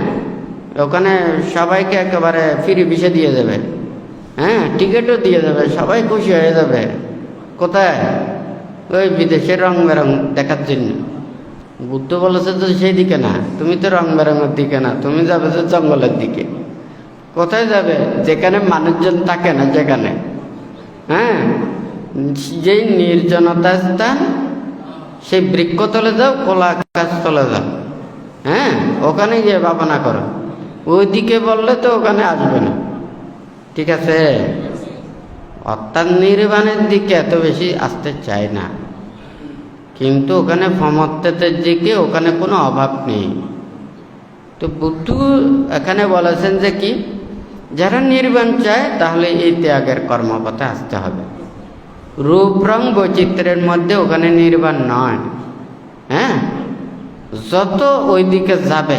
ওখানে সবাইকে একেবারে ফ্রি ভিসা দিয়ে দেবে, হ্যাঁ, টিকিটও দিয়ে দেবে, সবাই খুশি হয়ে যাবে। কোথায়? ওই বিদেশের রং বেরং দেখার জন্য। বুদ্ধ বলেছে তো সেই দিকে না, তুমি তো রং বেরঙের দিকে না, তুমি যাবে যে জঙ্গলের দিকে। কোথায় যাবে? যেখানে মানুষজন থাকে না, যেখানে, হ্যাঁ, যেই নির্জনতা স্থান, সেই বৃক্ষতলে যাও, খোলা আকাশ তলে যাও, হ্যাঁ, ওখানে গিয়ে ভাবনা করো। ওইদিকে বললে তো ওখানে আসবে না। ঠিক আছে? অর্থাৎ নির্বাণের দিকে এত বেশি আসতে চায় না, কিন্তু ওখানে ফমত্তের দিকে ওখানে কোনো অভাব নেই। তো বুদ্ধ এখানে বলেছেন যে কি, যারা নির্বাণ চায় তাহলে এই ত্যাগের কর্মপথে আসতে হবে। রূপ রং বৈচিত্র্যের মধ্যে ওখানে নির্বাণ নয়। হ্যাঁ, যত ওই দিকে যাবে,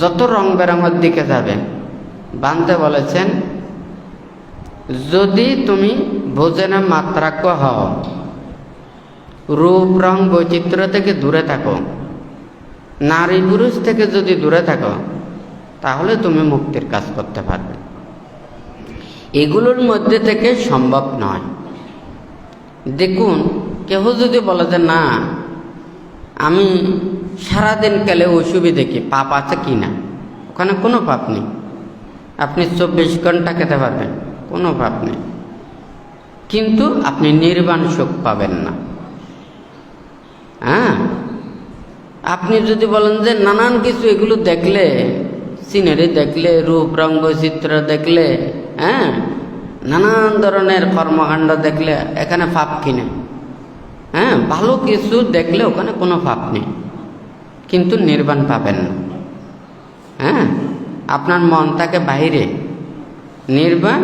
যত রং বেরঙের দিকে যাবে, বানতে বলেছেন যদি তুমি ভোজনে মাত্রাক্য হও, রূপ রং বৈচিত্র্য থেকে দূরে থাকো, নারী পুরুষ থেকে যদি দূরে থাকো, তাহলে তুমি মুক্তির কাজ করতে পারবে। এগুলোর মধ্যে থেকে সম্ভব নয়। দেখুন, কেউ যদি বলে যে না আমি সারাদিন কালে ওষুধ দেখি, পাপ আছে কি না? ওখানে কোনো পাপ নেই। আপনি 24 ঘন্টা খেতে পারবেন, কোনো পাপ নেই, কিন্তু আপনি নির্বাণ সুখ পাবেন না। হ্যাঁ, আপনি যদি বলেন যে নানান কিছু এগুলো দেখলে, সিনারি দেখলে, রূপ রং বৈচিত্র্য দেখলে, হ্যাঁ, নানান ধরনের কর্মকাণ্ড দেখলে এখানে পাপ কিনে, হ্যাঁ, ভালো কিছু দেখলে ওখানে কোনো পাপ নেই, কিন্তু নির্বাণ পাবেন না। হ্যাঁ, আপনার মন থাকে বাইরে। নির্বাণ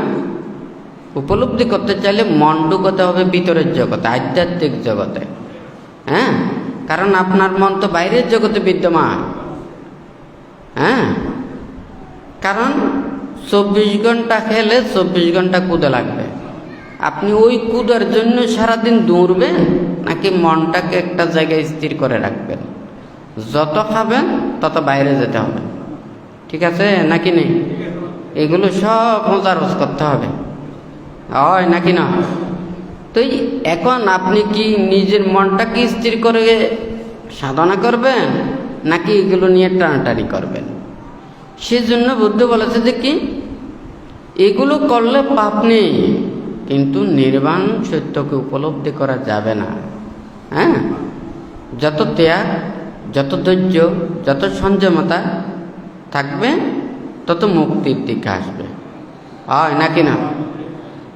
উপলব্ধি করতে চাইলে মন ঢুকতে হবে ভিতরের জগতে, আধ্যাত্মিক জগতে। হ্যাঁ, কারণ আপনার মন তো বাইরের জগতে বিদ্যমান। হ্যাঁ, কারণ 24 ঘন্টা খেলে 24 ঘন্টা কুদে লাগবে। আপনি ওই কুদার জন্য সারাদিন দৌড়বেন, নাকি মনটাকে একটা জায়গায় স্থির করে রাখবেন? যত খাবেন তত বাইরে যেতে হবে। ঠিক আছে নাকি নেই? এগুলো সব মোজারজ করতে হবে, হয় নাকি না? তো এখন আপনি কি নিজের মনটাকে স্থির করে সাধনা করবেন, নাকি এগুলো নিয়ে টানাটানি করবেন? সেজন্য বুদ্ধ বলেছে যে কি, এগুলো করলে পাপ নেই, কিন্তু নির্বাণ সত্যকে উপলব্ধি করা যাবে না। হ্যাঁ, যত ত্যাগ, যত ধৈর্য, যত সংযমতা থাকবে, তত মুক্তির দিকে আসবে, হয় নাকি না?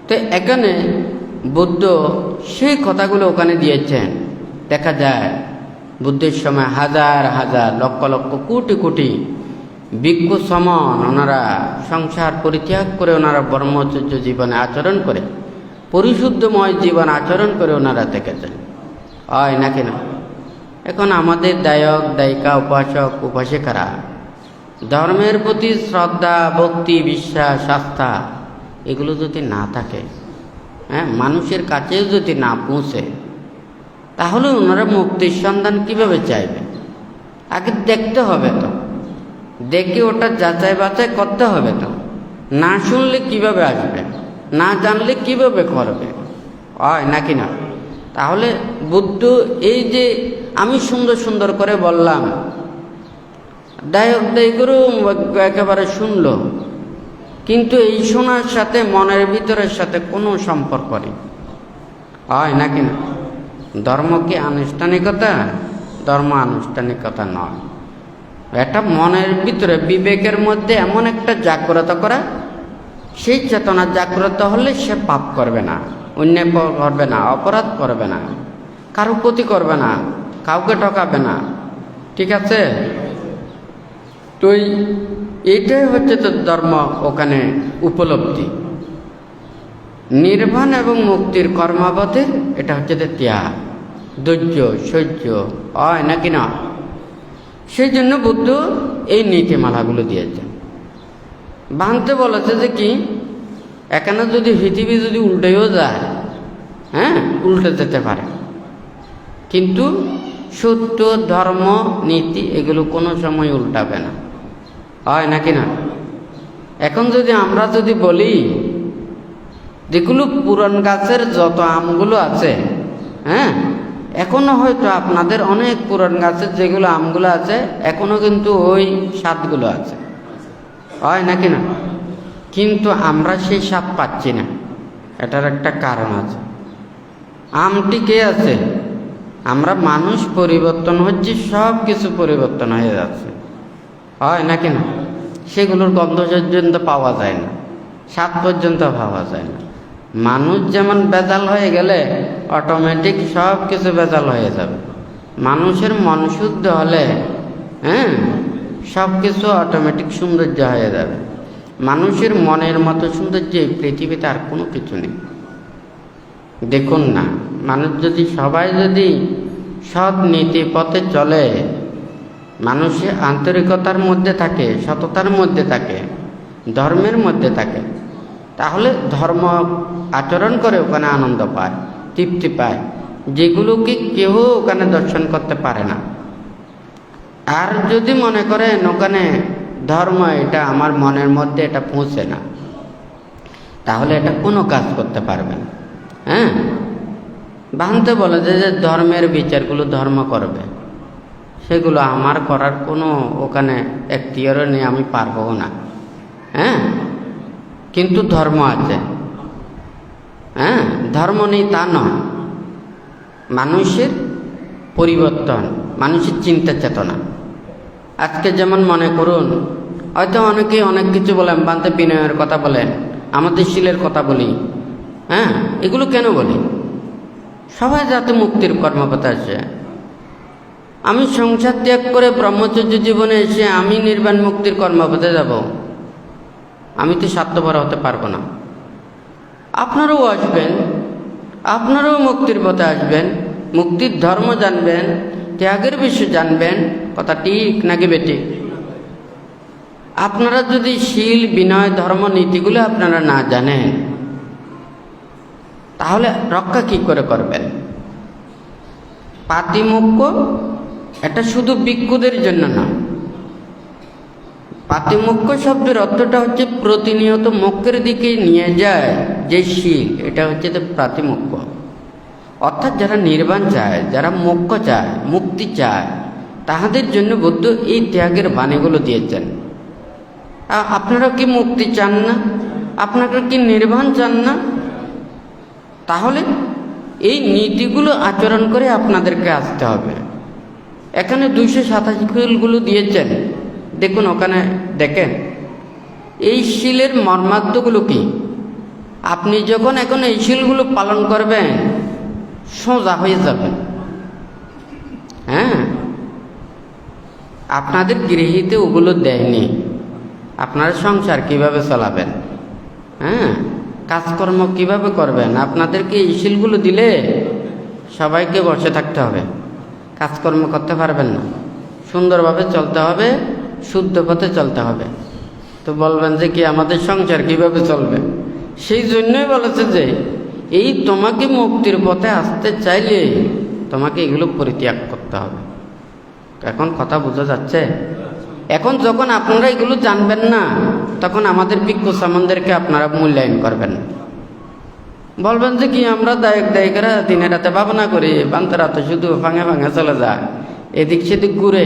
তো এখানে বুদ্ধ সেই কথাগুলো ওখানে দিয়েছেন। দেখা যায় বুদ্ধের সময় হাজার হাজার, লক্ষ লক্ষ, কোটি কোটি ভিক্ষু সমান ওনারা সংসার পরিত্যাগ করে ওনারা ব্রহ্মচর্য জীবনে আচরণ করে, পরিশুদ্ধময় জীবন আচরণ করে ওনারা থেকেছেন, হয় নাকি না? এখন আমাদের দায়ক দায়িকা, উপাসক উপাসিকারা ধর্মের প্রতি শ্রদ্ধা ভক্তি বিশ্বাস আস্থা এগুলো যদি না থাকে, হ্যাঁ, মানুষের কাছেও যদি না পৌঁছে, তাহলে ওনারা মুক্তির সন্ধান কিভাবে চাইবে? আগে দেখতে হবে তো, দেখে ওটা যাচাই বাছাই করতে হবে তো। না শুনলে কিভাবে আসবে? না জানলে কিভাবে করবে? হয় নাকি না? তাহলে বুদ্ধ এই যে আমি সুন্দর সুন্দর করে বললাম, দায়ক দায়িকরও একেবারে শুনল, কিন্তু এই শোনার সাথে মনের ভিতরের সাথে কোনো সম্পর্ক নেই, হয় নাকি না? ধর্ম কি আনুষ্ঠানিকতা? ধর্ম আনুষ্ঠানিকতা নয়। এটা মনের ভিতরে বিবেকের মধ্যে এমন একটা জাগ্রত করা, সেই চেতনা জাগ্রত হলে সে পাপ করবে না, অন্যায় করবে না, অপরাধ করবে না, কারো ক্ষতি করবে না, কাউকে ঠকাবে না। ঠিক আছে? তো এইটাই হচ্ছে তো ধর্ম, ওখানে উপলব্ধি। নির্বাণ এবং মুক্তির কর্মপথে এটা হচ্ছে যে ত্যাগ। ধৈর্য, সহ্য, হয় নাকি না? সেই জন্য বুদ্ধ এই নীতিমালাগুলো দিয়েছেন। ভাঙতে বলেছে যে কি, এখানে যদি পৃথিবী যদি উল্টেও যায়, হ্যাঁ, উল্টে যেতে পারে, কিন্তু সত্য, ধর্ম, নীতি এগুলো কোনো সময় উল্টাবে না, হয় নাকি না? এখন যদি আমরা যদি বলি যেগুলো পুরান গাছের যত আমগুলো আছে, হ্যাঁ, এখনো হয়তো আপনাদের অনেক পুরান গাছের যেগুলো আমগুলো আছে এখনো কিন্তু ওই স্বাদগুলো আছে, হয় নাকি না? কিন্তু আমরা সেই স্বাদ পাচ্ছি না। এটার একটা কারণ আছে। আমটি কে আছে? আমরা মানুষ পরিবর্তন হচ্ছে, সব কিছু পরিবর্তন হয়ে যাচ্ছে, হয় নাকি না? সেগুলোর গন্ধ পর্যন্ত পাওয়া যায় না, স্বাদ পর্যন্ত পাওয়া যায় না। মানুষ যেমন ভেজাল হয়ে গেলে অটোমেটিক সব কিছু ভেজাল হয়ে যাবে। মানুষের মন শুদ্ধ হলে, হ্যাঁ, সব কিছু অটোমেটিক সৌন্দর্য হয়ে যাবে। মানুষের মনের মতো সৌন্দর্য এই পৃথিবীতে আর কোনো কিছু নেই। দেখুন না, মানুষ যদি সবাই যদি সৎ নীতি পথে চলে, মানুষের আন্তরিকতার মধ্যে থাকে, সততার মধ্যে থাকে, ধর্মের মধ্যে থাকে, তাহলে ধর্ম আচরণ করে ওখানে আনন্দ পায়, তৃপ্তি পায়, যেগুলোকে কেউ ওখানে দর্শন করতে পারে না। আর যদি মনে করেন ওখানে ধর্ম এটা আমার মনের মধ্যে এটা পৌঁছে না, তাহলে এটা কোনো কাজ করতে পারবে না। হ্যাঁ, ভাঙতে বলে যে ধর্মের বিচারগুলো ধর্ম করবে, সেগুলো আমার করার কোনো ওখানে এখতিয়ারও নেই, আমি পারবো না। হ্যাঁ, কিন্তু ধর্ম আছে। হ্যাঁ, ধর্ম নেই তা নয়, মানুষের পরিবর্তন, মানুষের চিন্তা চেতনা। আজকে যেমন মনে করুন, হয়তো অনেকেই অনেক কিছু বলেন, বান্তে বিনয়ের কথা বলেন, আমাদের শিলের কথা বলি। হ্যাঁ, এগুলো কেন বলি? সবাই যাতে মুক্তির কর্মপথে আসে। আমি সংসার ত্যাগ করে ব্রহ্মচর্য জীবনে এসে আমি নির্বাণ মুক্তির কর্মপথে যাব, আমি তো স্বার্থপর হতে পারবো না। আপনারাও আসবেন, আপনারাও মুক্তির পথে আসবেন, মুক্তির ধর্ম জানবেন, ত্যাগের বিষয় জানবেন। কথা ঠিক নাকি বেঠিক? আপনারা যদি শীল, বিনয়, ধর্ম, নীতিগুলো আপনারা না জানেন, তাহলে রক্ষা কি করে করবেন? পাতিমোক্ষ এটা শুধু ভিক্ষুদের জন্য না। পাতিমোক্ষ শব্দের অর্থটা হচ্ছে প্রতিনিয়ত মোক্ষের দিকে নিয়ে যায় যে শীল, এটা হচ্ছে প্রাতিমোক্ষ। অর্থাৎ যারা নির্বাণ চায়, যারা মোক্ষ চায়, মুক্তি চায়, তাহাদের জন্য বুদ্ধ এই ত্যাগের বাণীগুলো দিয়েছেন। আপনারা কি মুক্তি চান না? আপনারা কি নির্বাণ চান না? তাহলে এই নীতিগুলো আচরণ করে আপনাদেরকে আসতে হবে। এখানে 287 দিয়েছেন, দেখুন ওখানে দেখেন এই শিলের মর্মার্থগুলো কি। আপনি যখন এখন এই শিলগুলো পালন করবেন, সোজা হয়ে যাবেন। হ্যাঁ, আপনাদের গৃহীতে ওগুলো দেয়নি, আপনারা সংসার কিভাবে চালাবেন, হ্যাঁ, কাজকর্ম কিভাবে করবেন, আপনাদেরকে এই শিলগুলো দিলে সবাইকে বসে থাকতে হবে, কাজকর্ম করতে পারবেন না, সুন্দরভাবে চলতে হবে, শুদ্ধ পথে চলতে হবে। তো বলবেন যে কি আমাদের সংসার কিভাবে চলবে? সেই জন্যই বলেছে যে এই তোমাকে মুক্তির পথে আসতে চাইলে তোমাকে এগুলো পরিত্যাগ করতে হবে। এখন কথা বোঝা যাচ্ছে? এখন যখন আপনারা এগুলো জানবেন না, তখন আমাদের ভিক্ষু সামনদেরকে আপনারা মূল্যায়ন করবেন না। বলবেন যে কি আমরা দায়িকরা দিনে রাতে ভাবনা করি, বান্তরা তো শুধু ভাঙে ভাঙে চলে যায়, এদিক সেদিক ঘুরে।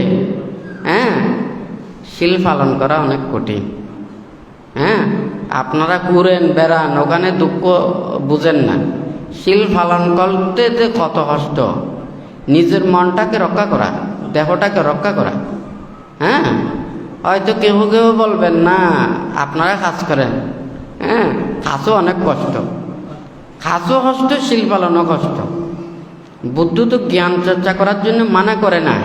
হ্যাঁ, শিল পালন করা অনেক কঠিন। হ্যাঁ, আপনারা ঘুরেন বেড়ান, ওখানে দুঃখ বুঝেন না। শিল পালন করতে যে কত কষ্ট, নিজের মনটাকে রক্ষা করা, দেহটাকে রক্ষা করা। হ্যাঁ, হয়তো কেউ কেউ বলবেন না আপনারা কাজ করেন। হ্যাঁ, কাজও অনেক কষ্ট, কাজও কষ্ট, শিল পালনও কষ্ট। বুদ্ধ তো জ্ঞান চর্চা করার জন্য মানা করে না,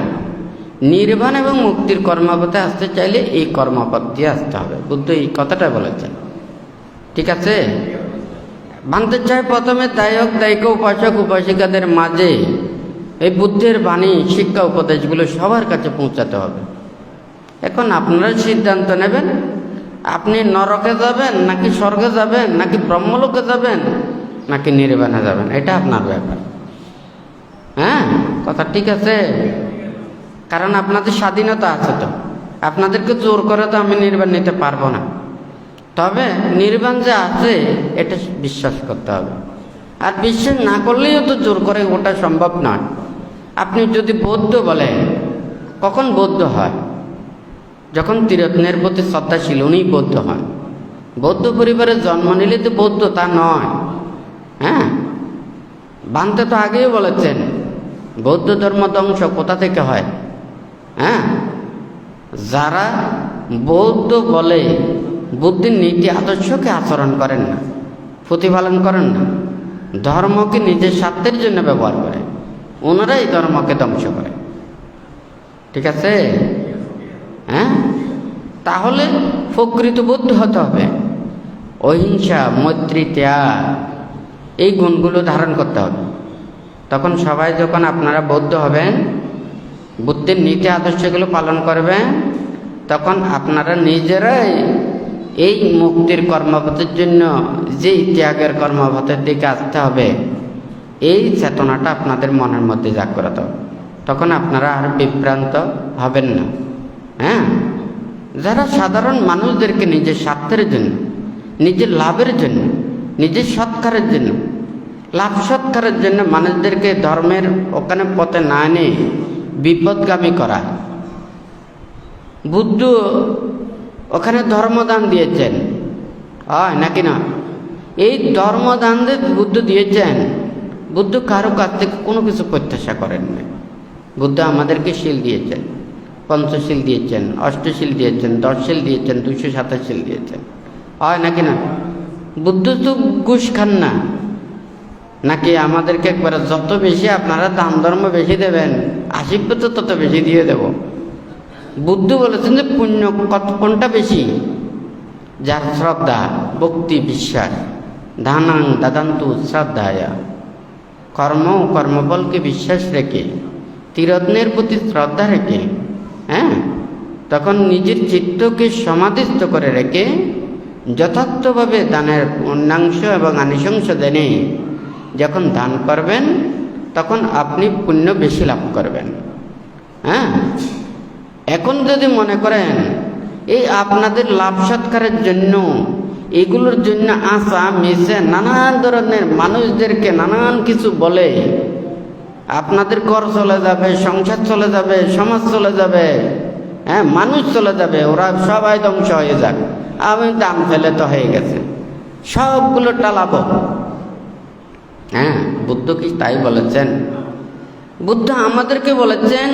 নির্বাণ এবং মুক্তির কর্মপথে আসতে চাইলে এই কর্মপথ দিয়ে আসতে হবে। বুদ্ধ এই কথাটা বলেছেন, ঠিক আছে? ভাঙতে চাই প্রথমে দায়ক দায়িকা, উপাসক উপাসিকাদের মাঝে এই বুদ্ধের বাণী শিক্ষা উপদেশগুলো সবার কাছে পৌঁছাতে হবে। এখন আপনারা সিদ্ধান্ত নেবেন, আপনি নরকে যাবেন নাকি স্বর্গে যাবেন নাকি ব্রহ্মলোকে যাবেন নাকি নির্বাণে যাবেন, এটা আপনার ব্যাপার। হ্যাঁ, কথা ঠিক আছে? কারণ আপনাদের স্বাধীনতা আছে, তো আপনাদেরকে জোর করে তো আমি নির্বাণ নিতে পারবো না। তবে নির্বাণ যে আছে এটা বিশ্বাস করতে হবে, আর বিশ্বাস না করলেও তো জোর করে ওটা সম্ভব নয়। আপনি যদি বৌদ্ধ বলেন, কখন বৌদ্ধ হয়? যখন ত্রিরত্নের প্রতি শ্রদ্ধাশীল উনি বৌদ্ধ হন। বৌদ্ধ পরিবারে জন্ম নিলে তো বৌদ্ধ তা নয়। হ্যাঁ, বানতে তো আগেই বলেছেন বৌদ্ধ ধর্ম ধ্বংস কোথা থেকে হয়। হ্যাঁ, যারা বৌদ্ধ বলে বুদ্ধির নীতি আদর্শকে আচরণ করেন না, প্রতিপালন করেন না, ধর্মকে নিজের স্বার্থের জন্য ব্যবহার করে, ওনারাই ধর্মকে ধ্বংস করে। ঠিক আছে? হ্যাঁ, তাহলে প্রকৃত বুদ্ধ হতে হবে। অহিংসা, মৈত্রী, ত্যাগ, এই গুণগুলো ধারণ করতে হবে। তখন সবাই যখন আপনারা বৌদ্ধ হবেন, বুদ্ধের নীতি আদর্শগুলো পালন করবেন, তখন আপনারা নিজেরাই এই মুক্তির কর্মপথের জন্য যে ত্যাগের কর্মপথের দিকে আসতে হবে, এই চেতনাটা আপনাদের মনের মধ্যে জাগ্রত হবে। তখন আপনারা আর বিভ্রান্ত হবেন না। হ্যাঁ, যারা সাধারণ মানুষদেরকে নিজের স্বার্থের জন্য, নিজের লাভের জন্য, নিজের সৎকারের জন্য, লাভ সৎকারের জন্য মানুষদেরকে ধর্মের ওখানে পথে না এনে বিপদগামী করা। বুদ্ধ ওখানে ধর্মদান দিয়েছেন, হয় নাকি না? এই ধর্মদান যে বুদ্ধ দিয়েছেন, বুদ্ধ কারো কাছ থেকে কোনো কিছু প্রত্যাশা করেন না। বুদ্ধ আমাদেরকে শীল দিয়েছেন, পঞ্চশীল দিয়েছেন, অষ্টশীল দিয়েছেন, 10 শীল দিয়েছেন, 227 শীল দিয়েছেন, হয় নাকি না? বুদ্ধ তো ঘুষ খান না। নাকি আমাদেরকে একবারে যত বেশি আপনারা দান ধর্ম বেশি দেবেন, আশীর্বাদ তো তত বেশি দিয়ে দেব। বুদ্ধ বলেছেন যে পুণ্য কোনটা বেশি? যার শ্রদ্ধা, ভক্তি, বিশ্বাস, দানাং দাদান্তু শ্রদ্ধায়া, কর্ম কর্মফলকে বিশ্বাস রেখে, ত্রিরত্নের প্রতি শ্রদ্ধা রেখে, হ্যাঁ, তখন নিজের চিত্তকে সমাধিস্থ করে রেখে যথার্থভাবে দানের পূর্ণাংশ এবং আনিশংস দেনে যখন দান করবেন, তখন আপনি পুণ্য বেশি লাভ করবেন। হ্যাঁ, এখন যদি মনে করেন এই আপনাদের লাভ সৎকারের জন্য, এগুলোর জন্য আশা মিশে নানান ধরনের মানুষদেরকে নানান কিছু বলে, আপনাদের ঘর চলে যাবে, সংসার চলে যাবে, সমাজ চলে যাবে, হ্যাঁ, মানুষ চলে যাবে, ওরা সবাই ধ্বংস হয়ে যাক, আমি দাম ফেলে তো হয়ে গেছে, সবগুলো টালাবো। হ্যাঁ, বুদ্ধ কি তাই বলেছেন? বুদ্ধ আমাদেরকে বলেছেন,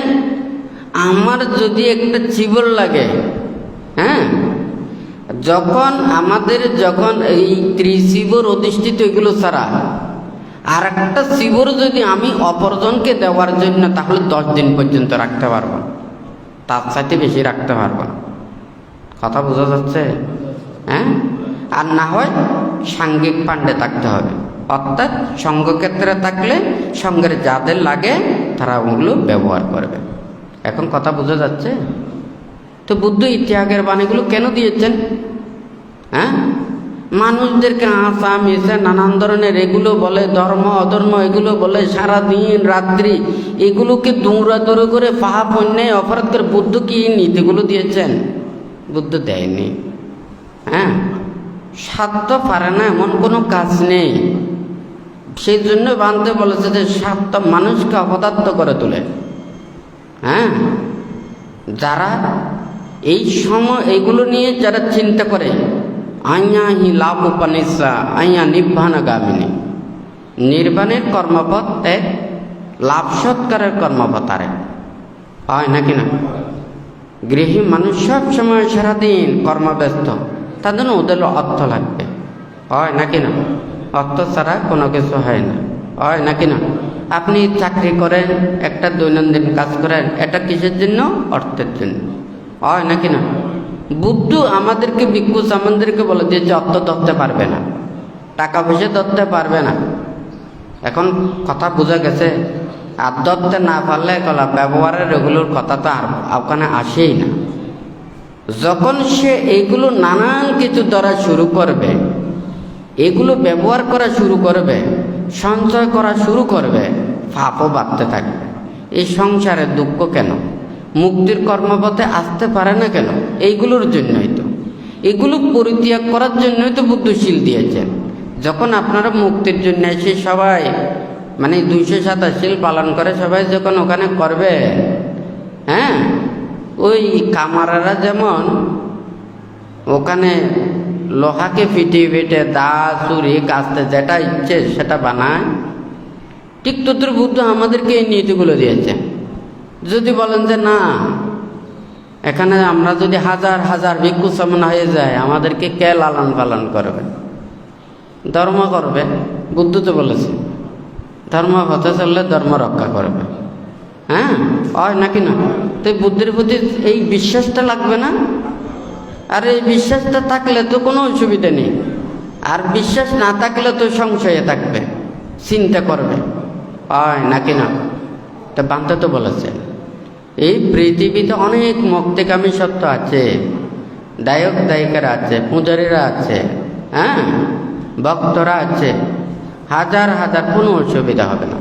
আমার যদি একটা চিবর লাগে, হ্যাঁ, যখন এই ত্রিশিবর অধিষ্ঠিত এগুলো ছাড়া আর একটা শিবর যদি আমি অপরজনকে দেওয়ার জন্য, তাহলে 10 দিন পর্যন্ত রাখতে পারবো, তার সাথে বেশি রাখতে পারবো না। কথা বোঝা যাচ্ছে? হ্যাঁ, আর না হয় সাঙ্গিক পাণ্ডে থাকতে হবে, অর্থাৎ সঙ্গক্ষেত্রে থাকলে সঙ্গের যাদের লাগে তারা ওগুলো ব্যবহার করবে। এখন কথা বোঝা যাচ্ছে? তো বুদ্ধ ইতিহাসের বাণীগুলো কেন দিয়েছেন? হ্যাঁ, মানুষদেরকে আশা মিশে নানান ধরনের এগুলো বলে, ধর্ম অধর্ম এগুলো বলে, সারাদিন রাত্রি এগুলোকে দৌড়াদৌড়ি করে পাপ অন্যায় অপরাধ করে বুদ্ধ কি নীতিগুলো দিয়েছেন? বুদ্ধ দেয়নি। হ্যাঁ, স্বার্থ পারে না এমন কোনো কাজ নেই। সেই জন্য বানতে বলেছে যে স্বার্থ মানুষকে অপদার্থ করে তোলে। হ্যাঁ, যারা এই সময় এইগুলো নিয়ে যারা চিন্তা করে, আইয়া হি লাভ উপনিষা আইয়া নির্বাণ গামিনী, নির্বাণের কর্মপথ এক, লাভ সৎকারের কর্মপথ আরেক, হয় নাকি না? গৃহী মানুষ সব সময় সারাদিন কর্মব্যস্ত, তার জন্য ওদের অর্থ লাগবে, হয় নাকি না? অর্থ ছাড়া কোনো কিছু হয় না, হয় নাকি না? আপনি চাকরি করেন, একটা দৈনন্দিন কাজ করেন, এটা কিসের জন্য? অর্থের জন্য, হয় নাকি না? বুদ্ধ আমাদেরকে, ভিক্ষু আমাদেরকে বলে দিয়েছে অর্থ ধরতে পারবে না, টাকা পয়সা ধরতে পারবে না। এখন কথা বোঝা গেছে? আর ধরতে না পারলে কলা ব্যবহারের এগুলোর কথা তো আর ওখানে আসেই না। যখন সে এইগুলো নানান কিছু ধরা শুরু করবে, এগুলো ব্যবহার করা শুরু করবে, সঞ্চয় করা শুরু করবে, পাপও বাড়তে থাকবে। এই সংসারে দুঃখ কেন? মুক্তির কর্মপথে আসতে পারে না কেন? এইগুলোর জন্যই তো। এগুলো পরিত্যাগ করার জন্যই তো বুদ্ধশীল দিয়েছেন। যখন আপনারা মুক্তির জন্য এসে সবাই 287 পালন করে সবাই যখন ওখানে করবে, হ্যাঁ, ওই কামারারা যেমন ওখানে লোহাকে ফিটিয়ে ফিটে দা চুরি কাস্তে যেটা ইচ্ছে সেটা বানায়, ঠিক তদ্রুপ বুদ্ধ আমাদেরকে এই নীতিগুলো দিয়েছেন। যদি বলেন যে না, এখানে আমরা যদি হাজার হাজার ভিক্ষু সমান হয়ে যায়, আমাদেরকে কে লালন পালন করবে? ধর্ম করবে। বুদ্ধ তো বলেছে ধর্ম পথে চললে ধর্ম রক্ষা করবে। হ্যাঁ, হয় নাকি না? তো বুদ্ধের প্রতি এই বিশ্বাসটা লাগবে না? আর এই বিশ্বাসটা থাকলে তো কোনো অসুবিধা নেই। আর বিশ্বাস না থাকলে তো সংশয়ে থাকবে, চিন্তা করবে, হয় নাকি না? তা বান্ধব তো বলেছে এই পৃথিবীতে অনেক মুক্তিকামী সত্য আছে, দায়ক দায়িকারা আছে, পূজারীরা আছে, হ্যাঁ, ভক্তরা আছে, হাজার হাজার, কোনো অসুবিধা হবে না।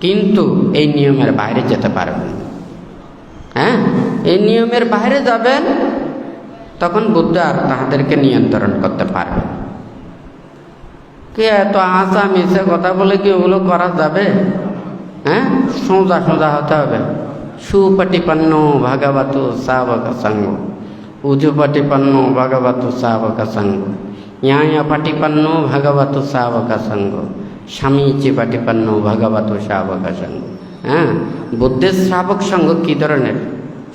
কিন্তু এই নিয়মের বাইরে যেতে পারবেন। হ্যাঁ, এই নিয়মের বাইরে যাবেন, তখন বুদ্ধ আর তাহাদেরকে নিয়ন্ত্রণ করতে পারবে। কে এত আশা মিশে কথা বলে কি ওগুলো করা যাবে? হ্যাঁ, সোজা সোজা হতে হবে। সুপটিপন্ন ভাগবত শাবক সঙ্গ, উজুপটিপন্ন ভাগবত শাবক সঙ্গ, ন্যায়পটিপন্ন ভাগবত শাবক সঙ্গ, স্বামীচি পটিপন্ন ভাগবত শাবক সঙ্গ। হ্যাঁ, বুদ্ধের শ্রাবক সঙ্গ কি ধরনের?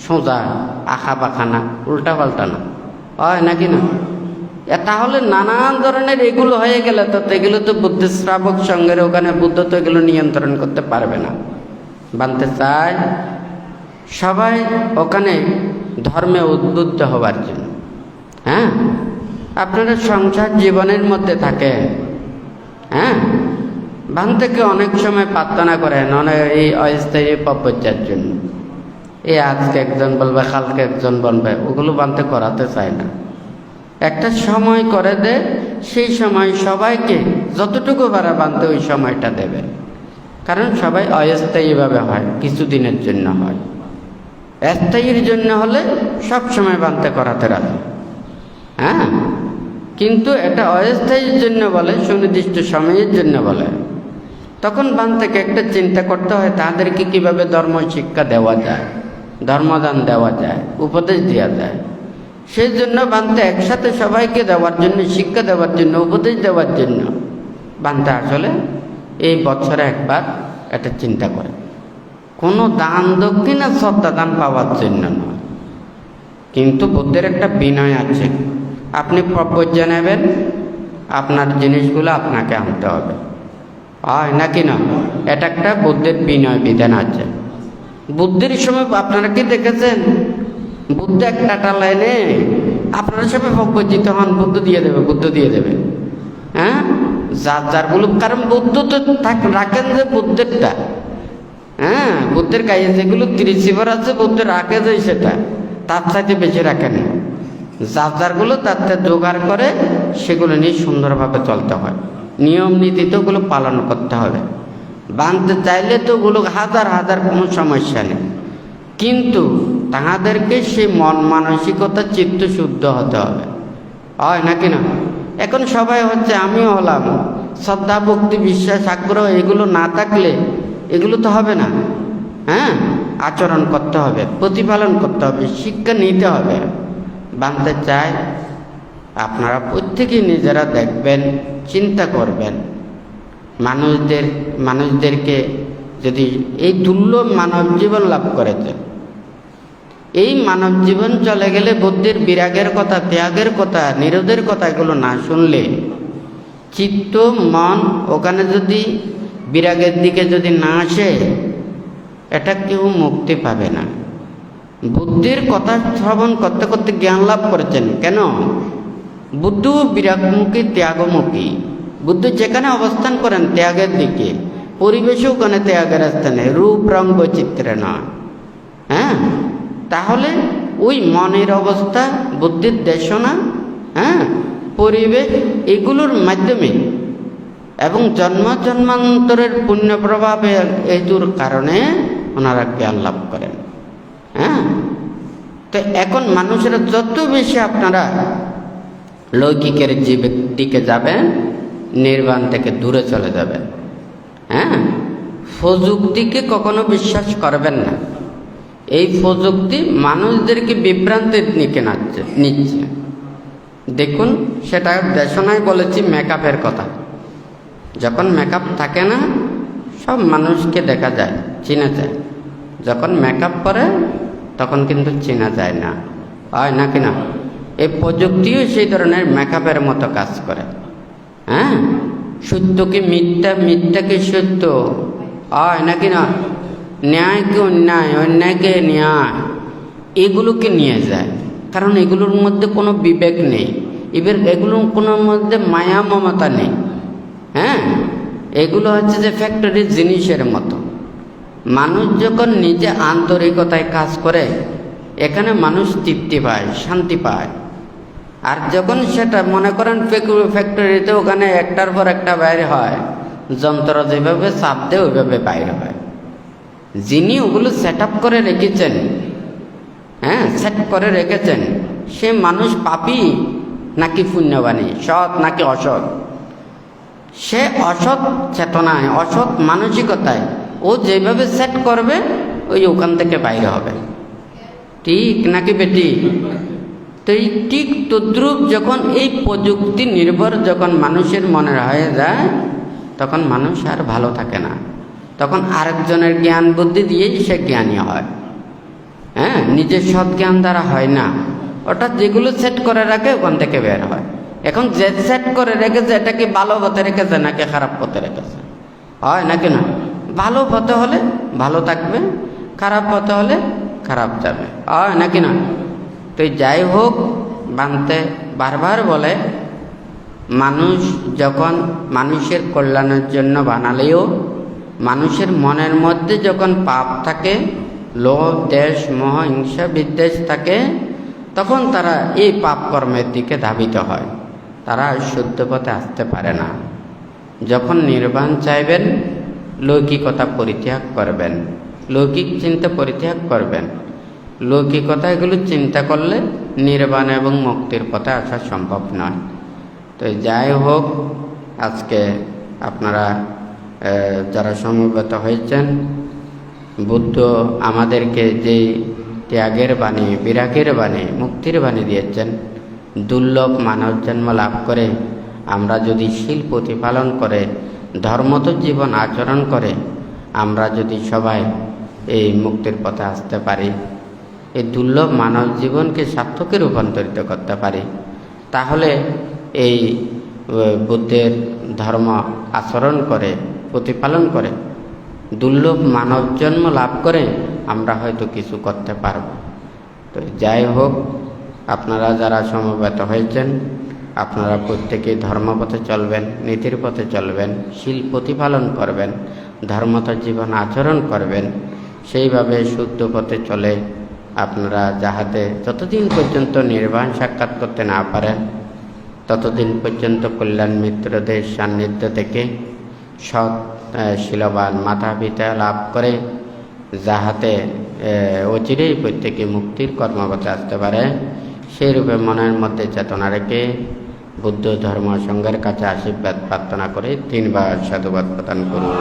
সোজা, আঁকা বাঁকা না, উল্টা পাল্টা না, হয় নাকি না? তাহলে নানান ধরনের এগুলো হয়ে গেলে তো এগুলো তো বুদ্ধের শ্রাবক সঙ্গের ওখানে বুদ্ধ তো এগুলো নিয়ন্ত্রণ করতে পারবে না। বানতে চায় সবাই ওখানে ধর্মে উদ্বুদ্ধ হবার জন্য। হ্যাঁ, আপনারা সংসার জীবনের মধ্যে থাকেন, হ্যাঁ, বানতেকে অনেক সময় প্রার্থনা করেন অনেক এই অস্থায়ী প্রপঞ্চার জন্য। এই আজকে একজন বলবে, কালকে একজন বলবে, ওগুলো বানতে করাতে চায় না। একটা সময় করে দে, সেই সময় সবাইকে যতটুকু পারা বানতে ওই সময়টা দেবে। কারণ সবাই অস্থায়ীভাবে হয়, কিছুদিনের জন্য হয়। স্থায়ীর জন্য হলে সব সময় বানতে করাতে রাখে। হ্যাঁ, কিন্তু এটা অস্থায়ীর জন্য বলে, সুনির্দিষ্ট সময়ের জন্য বলে, তখন বানতেকে একটা চিন্তা করতে হয় তাদেরকে কিভাবে ধর্ম শিক্ষা দেওয়া যায়, ধর্মদান দেওয়া যায়, উপদেশ দেওয়া যায়। সেই জন্য বানতে একসাথে সবাইকে দেওয়ার জন্য, শিক্ষা দেওয়ার জন্য, উপদেশ দেওয়ার জন্য বানতে আসলে এই বছরে একবার এটা চিন্তা করে। কোনো দান দক্ষিণা শ্রদ্ধা দান পাওয়ার জন্য নয়। কিন্তু বুদ্ধের একটা বিনয় আছে, আপনি প্রপঞ্চা নেবেন, আপনার জিনিসগুলো আপনাকে আনতে হবে, হয় নাকি না? এটা একটা বুদ্ধের বিনয় বিধান আছে। বুদ্ধির সময় আপনারা কি দেখেছেন? বুদ্ধ একটা লাইনে আপনারা সবাই প্রপঞ্চিত হন, বুদ্ধ দিয়ে দেবে, বুদ্ধ দিয়ে দেবে। হ্যাঁ, যার যারগুলো, কারণ বুদ্ধ তো রাখেন যে বুদ্ধেরটা। হ্যাঁ, বুদ্ধের গায়ে যেগুলো ত্রিশিবর আছে বুদ্ধ রাখে যে সেটা, তার চাইতে বেশি রাখেন। যার যারগুলো তাতে জোগাড় করে সেগুলো নিয়ে সুন্দরভাবে চলতে হয়। নিয়ম নীতি তো ওগুলো পালন করতে হবে। বাঁধতে চাইলে তো ওগুলো হাজার হাজার, কোনো সমস্যা নেই। কিন্তু তাহাদেরকে সে মন মানসিকতা চিত্ত শুদ্ধ হতে হবে, হয় নাকি না? এখন সবাই হচ্ছে, আমিও হলাম, শ্রদ্ধা ভক্তি বিশ্বাস আগ্রহ এগুলো না থাকলে এগুলো তো হবে না। হ্যাঁ, আচরণ করতে হবে, প্রতিপালন করতে হবে, শিক্ষা নিতে হবে। বানতে চায় আপনারা প্রত্যেকেই নিজেরা দেখবেন, চিন্তা করবেন, মানুষদেরকে যদি এই দুর্লভ মানব জীবন লাভ করেছে, এই মানব জীবন চলে গেলে বুদ্ধির বিরাগের কথা, ত্যাগের কথা, নিরোধের কথা এগুলো না শুনলে, চিত্ত মন ওখানে যদি বিরাগের দিকে যদি না আসে, এটা কেউ মুক্তি পাবে না। বুদ্ধির কথা শ্রবণ করতে করতে জ্ঞান লাভ করেছেন কেন? বুদ্ধ বিরাগমুখী, ত্যাগমুখী। বুদ্ধ যেখানে অবস্থান করেন ত্যাগের দিকে, পরিবেশও ওখানে ত্যাগের স্থানে, রূপ রং বৈচিত্র্য নয়। হ্যাঁ, তাহলে ওই মনের অবস্থা, বুদ্ধির দেশনা, হ্যাঁ, পরিবেশ, এগুলোর মাধ্যমে এবং জন্ম জন্মান্তরের পুণ্য প্রভাবে এইগুলোর কারণে ওনারা জ্ঞান লাভ করেন। হ্যাঁ, তো এখন মানুষেরা যত বেশি আপনারা লৌকিকের জীবের দিকে যাবেন, নির্বাণ থেকে দূরে চলে যাবেন। হ্যাঁ, প্রযুক্তিকে কখনো বিশ্বাস করবেন না। এই প্রযুক্তি মানুষদেরকে বিভ্রান্তির দিকে নিচ্ছে। দেখুন, সেটা দেশনায় বলেছি মেকআপের কথা। যখন মেকআপ থাকে না, সব মানুষকে দেখা যায়, চেনা যায়। যখন মেকআপ করে তখন কিন্তু চেনা যায় না, হয় নাকি না? এই প্রযুক্তিও সেই ধরনের মেকআপের মতো কাজ করে। হ্যাঁ, সত্যকে মিথ্যা, মিথ্যাকে সত্য, হয় নাকি না? ন্যায়কে অন্যায়, অন্যায়কে ন্যায়, এগুলোকে নিয়ে যায়। কারণ এগুলোর মধ্যে কোনো বিবেক নেই, এগুলোর কোনো মধ্যে মায়া মমতা নেই। হ্যাঁ, এগুলো হচ্ছে যে ফ্যাক্টরির জিনিসের মতো। মানুষ যখন নিজে আন্তরিকতায় কাজ করে, এখানে মানুষ তৃপ্তি পায়, শান্তি পায়। আর যখন সেটা মনে করেন ফ্যাক্টরিতে, ওখানে একটার পর একটা বাইর হয়, যন্ত্র যেভাবে চাপ দেয় ওইভাবে বাইর হয়। যিনি ওগুলো সেট আপ করে রেখেছেন, হ্যাঁ, সেট করে রেখেছেন, সে মানুষ পাপী নাকি পুণ্যবাণী, সৎ নাকি অসৎ, সে অসৎ চেতনায়, অসৎ মানসিকতায় ও যেভাবে সেট করবে ওই ওখান থেকে বাইরে হবে। ঠিক নাকি বেটি? তো এই ঠিক তদ্রূপ যখন এই প্রযুক্তি নির্ভর যখন মানুষের মনে হয়ে যায়, তখন মানুষ আর ভালো থাকে না। তখন আরেকজনের জ্ঞান বুদ্ধি দিয়েই সে জ্ঞানী হয়। হ্যাঁ, নিজের সৎ জ্ঞান দ্বারা হয় না। অর্থাৎ যেগুলো সেট করে রাখে ওখান থেকে বের হয়। এখন যে সেট করে রেখেছে, এটা কি ভালো পথে রেখেছে নাকি খারাপ পথে রেখেছে, হয় নাকি না? ভালো পথে হলে ভালো থাকবে, খারাপ পথে হলে খারাপ যাবে, হয় নাকি না? তো যাই হোক, বানতে বারবার বলে, মানুষ যখন মানুষের কল্যাণের জন্য বানালেও মানুষের মনের মধ্যে যখন পাপ থাকে, লোভ, দেশ, মোহ, হিংসা, বিদ্বেষ থাকে, তখন তারা এই পাপ কর্মের দিকে ধাবিত হয়। তারা শুদ্ধ পথে আসতে পারে না। যখন নির্বাণ চাইবেন, লৌকিকতা পরিত্যাগ করবেন, লৌকিক চিন্তা পরিত্যাগ করবেন। লৌকিকতা এগুলো চিন্তা করলে নির্বাণ এবং মুক্তির পথে আসা সম্ভব নয়। তো যাই হোক, আজকে আপনারা যারা সমবেত হয়েছেন, বুদ্ধ আমাদেরকে যে ত্যাগের বাণী, বিরাগের বাণী, মুক্তির বাণী দিয়েছেন, দুর্লভ মানব জন্ম লাভ করে আমরা যদি শীল প্রতিপালন করে ধর্মত জীবন আচরণ করে আমরা যদি সবাই এই মুক্তির পথে আসতে পারি, এই দুর্লভ মানব জীবনকে সার্থকে রূপান্তরিত করতে পারি, তাহলে এই বুদ্ধের ধর্ম আচরণ করে, প্রতিপালন করে, দুর্লভ মানব জন্ম লাভ করে আমরা হয়তো কিছু করতে পারব। তো যাই হোক, আপনারা যারা সমবেত হয়েছেন, আপনারা প্রত্যেকেই ধর্মপথে চলবেন, নীতির পথে চলবেন, শীল প্রতিপালন করবেন, ধর্মত জীবন আচরণ করবেন। সেইভাবে শুদ্ধ পথে চলে আপনারা যাহাতে যতদিন পর্যন্ত নির্বাণ সাক্ষাৎ করতে না পারেন, ততদিন পর্যন্ত কল্যাণ মিত্রদের সান্নিধ্য থেকে সৎ শীলবান মাতা পিতা লাভ করে যাহাতে অচিরেই প্রত্যেকে মুক্তির কর্মপথে আসতে পারে, সেই রূপে মনের মধ্যে চেতনা রেখে বুদ্ধ ধর্ম সংঘের কাছে আশীর্বাদ প্রার্থনা করে 3 বার সাধুবাদ প্রদান করুন।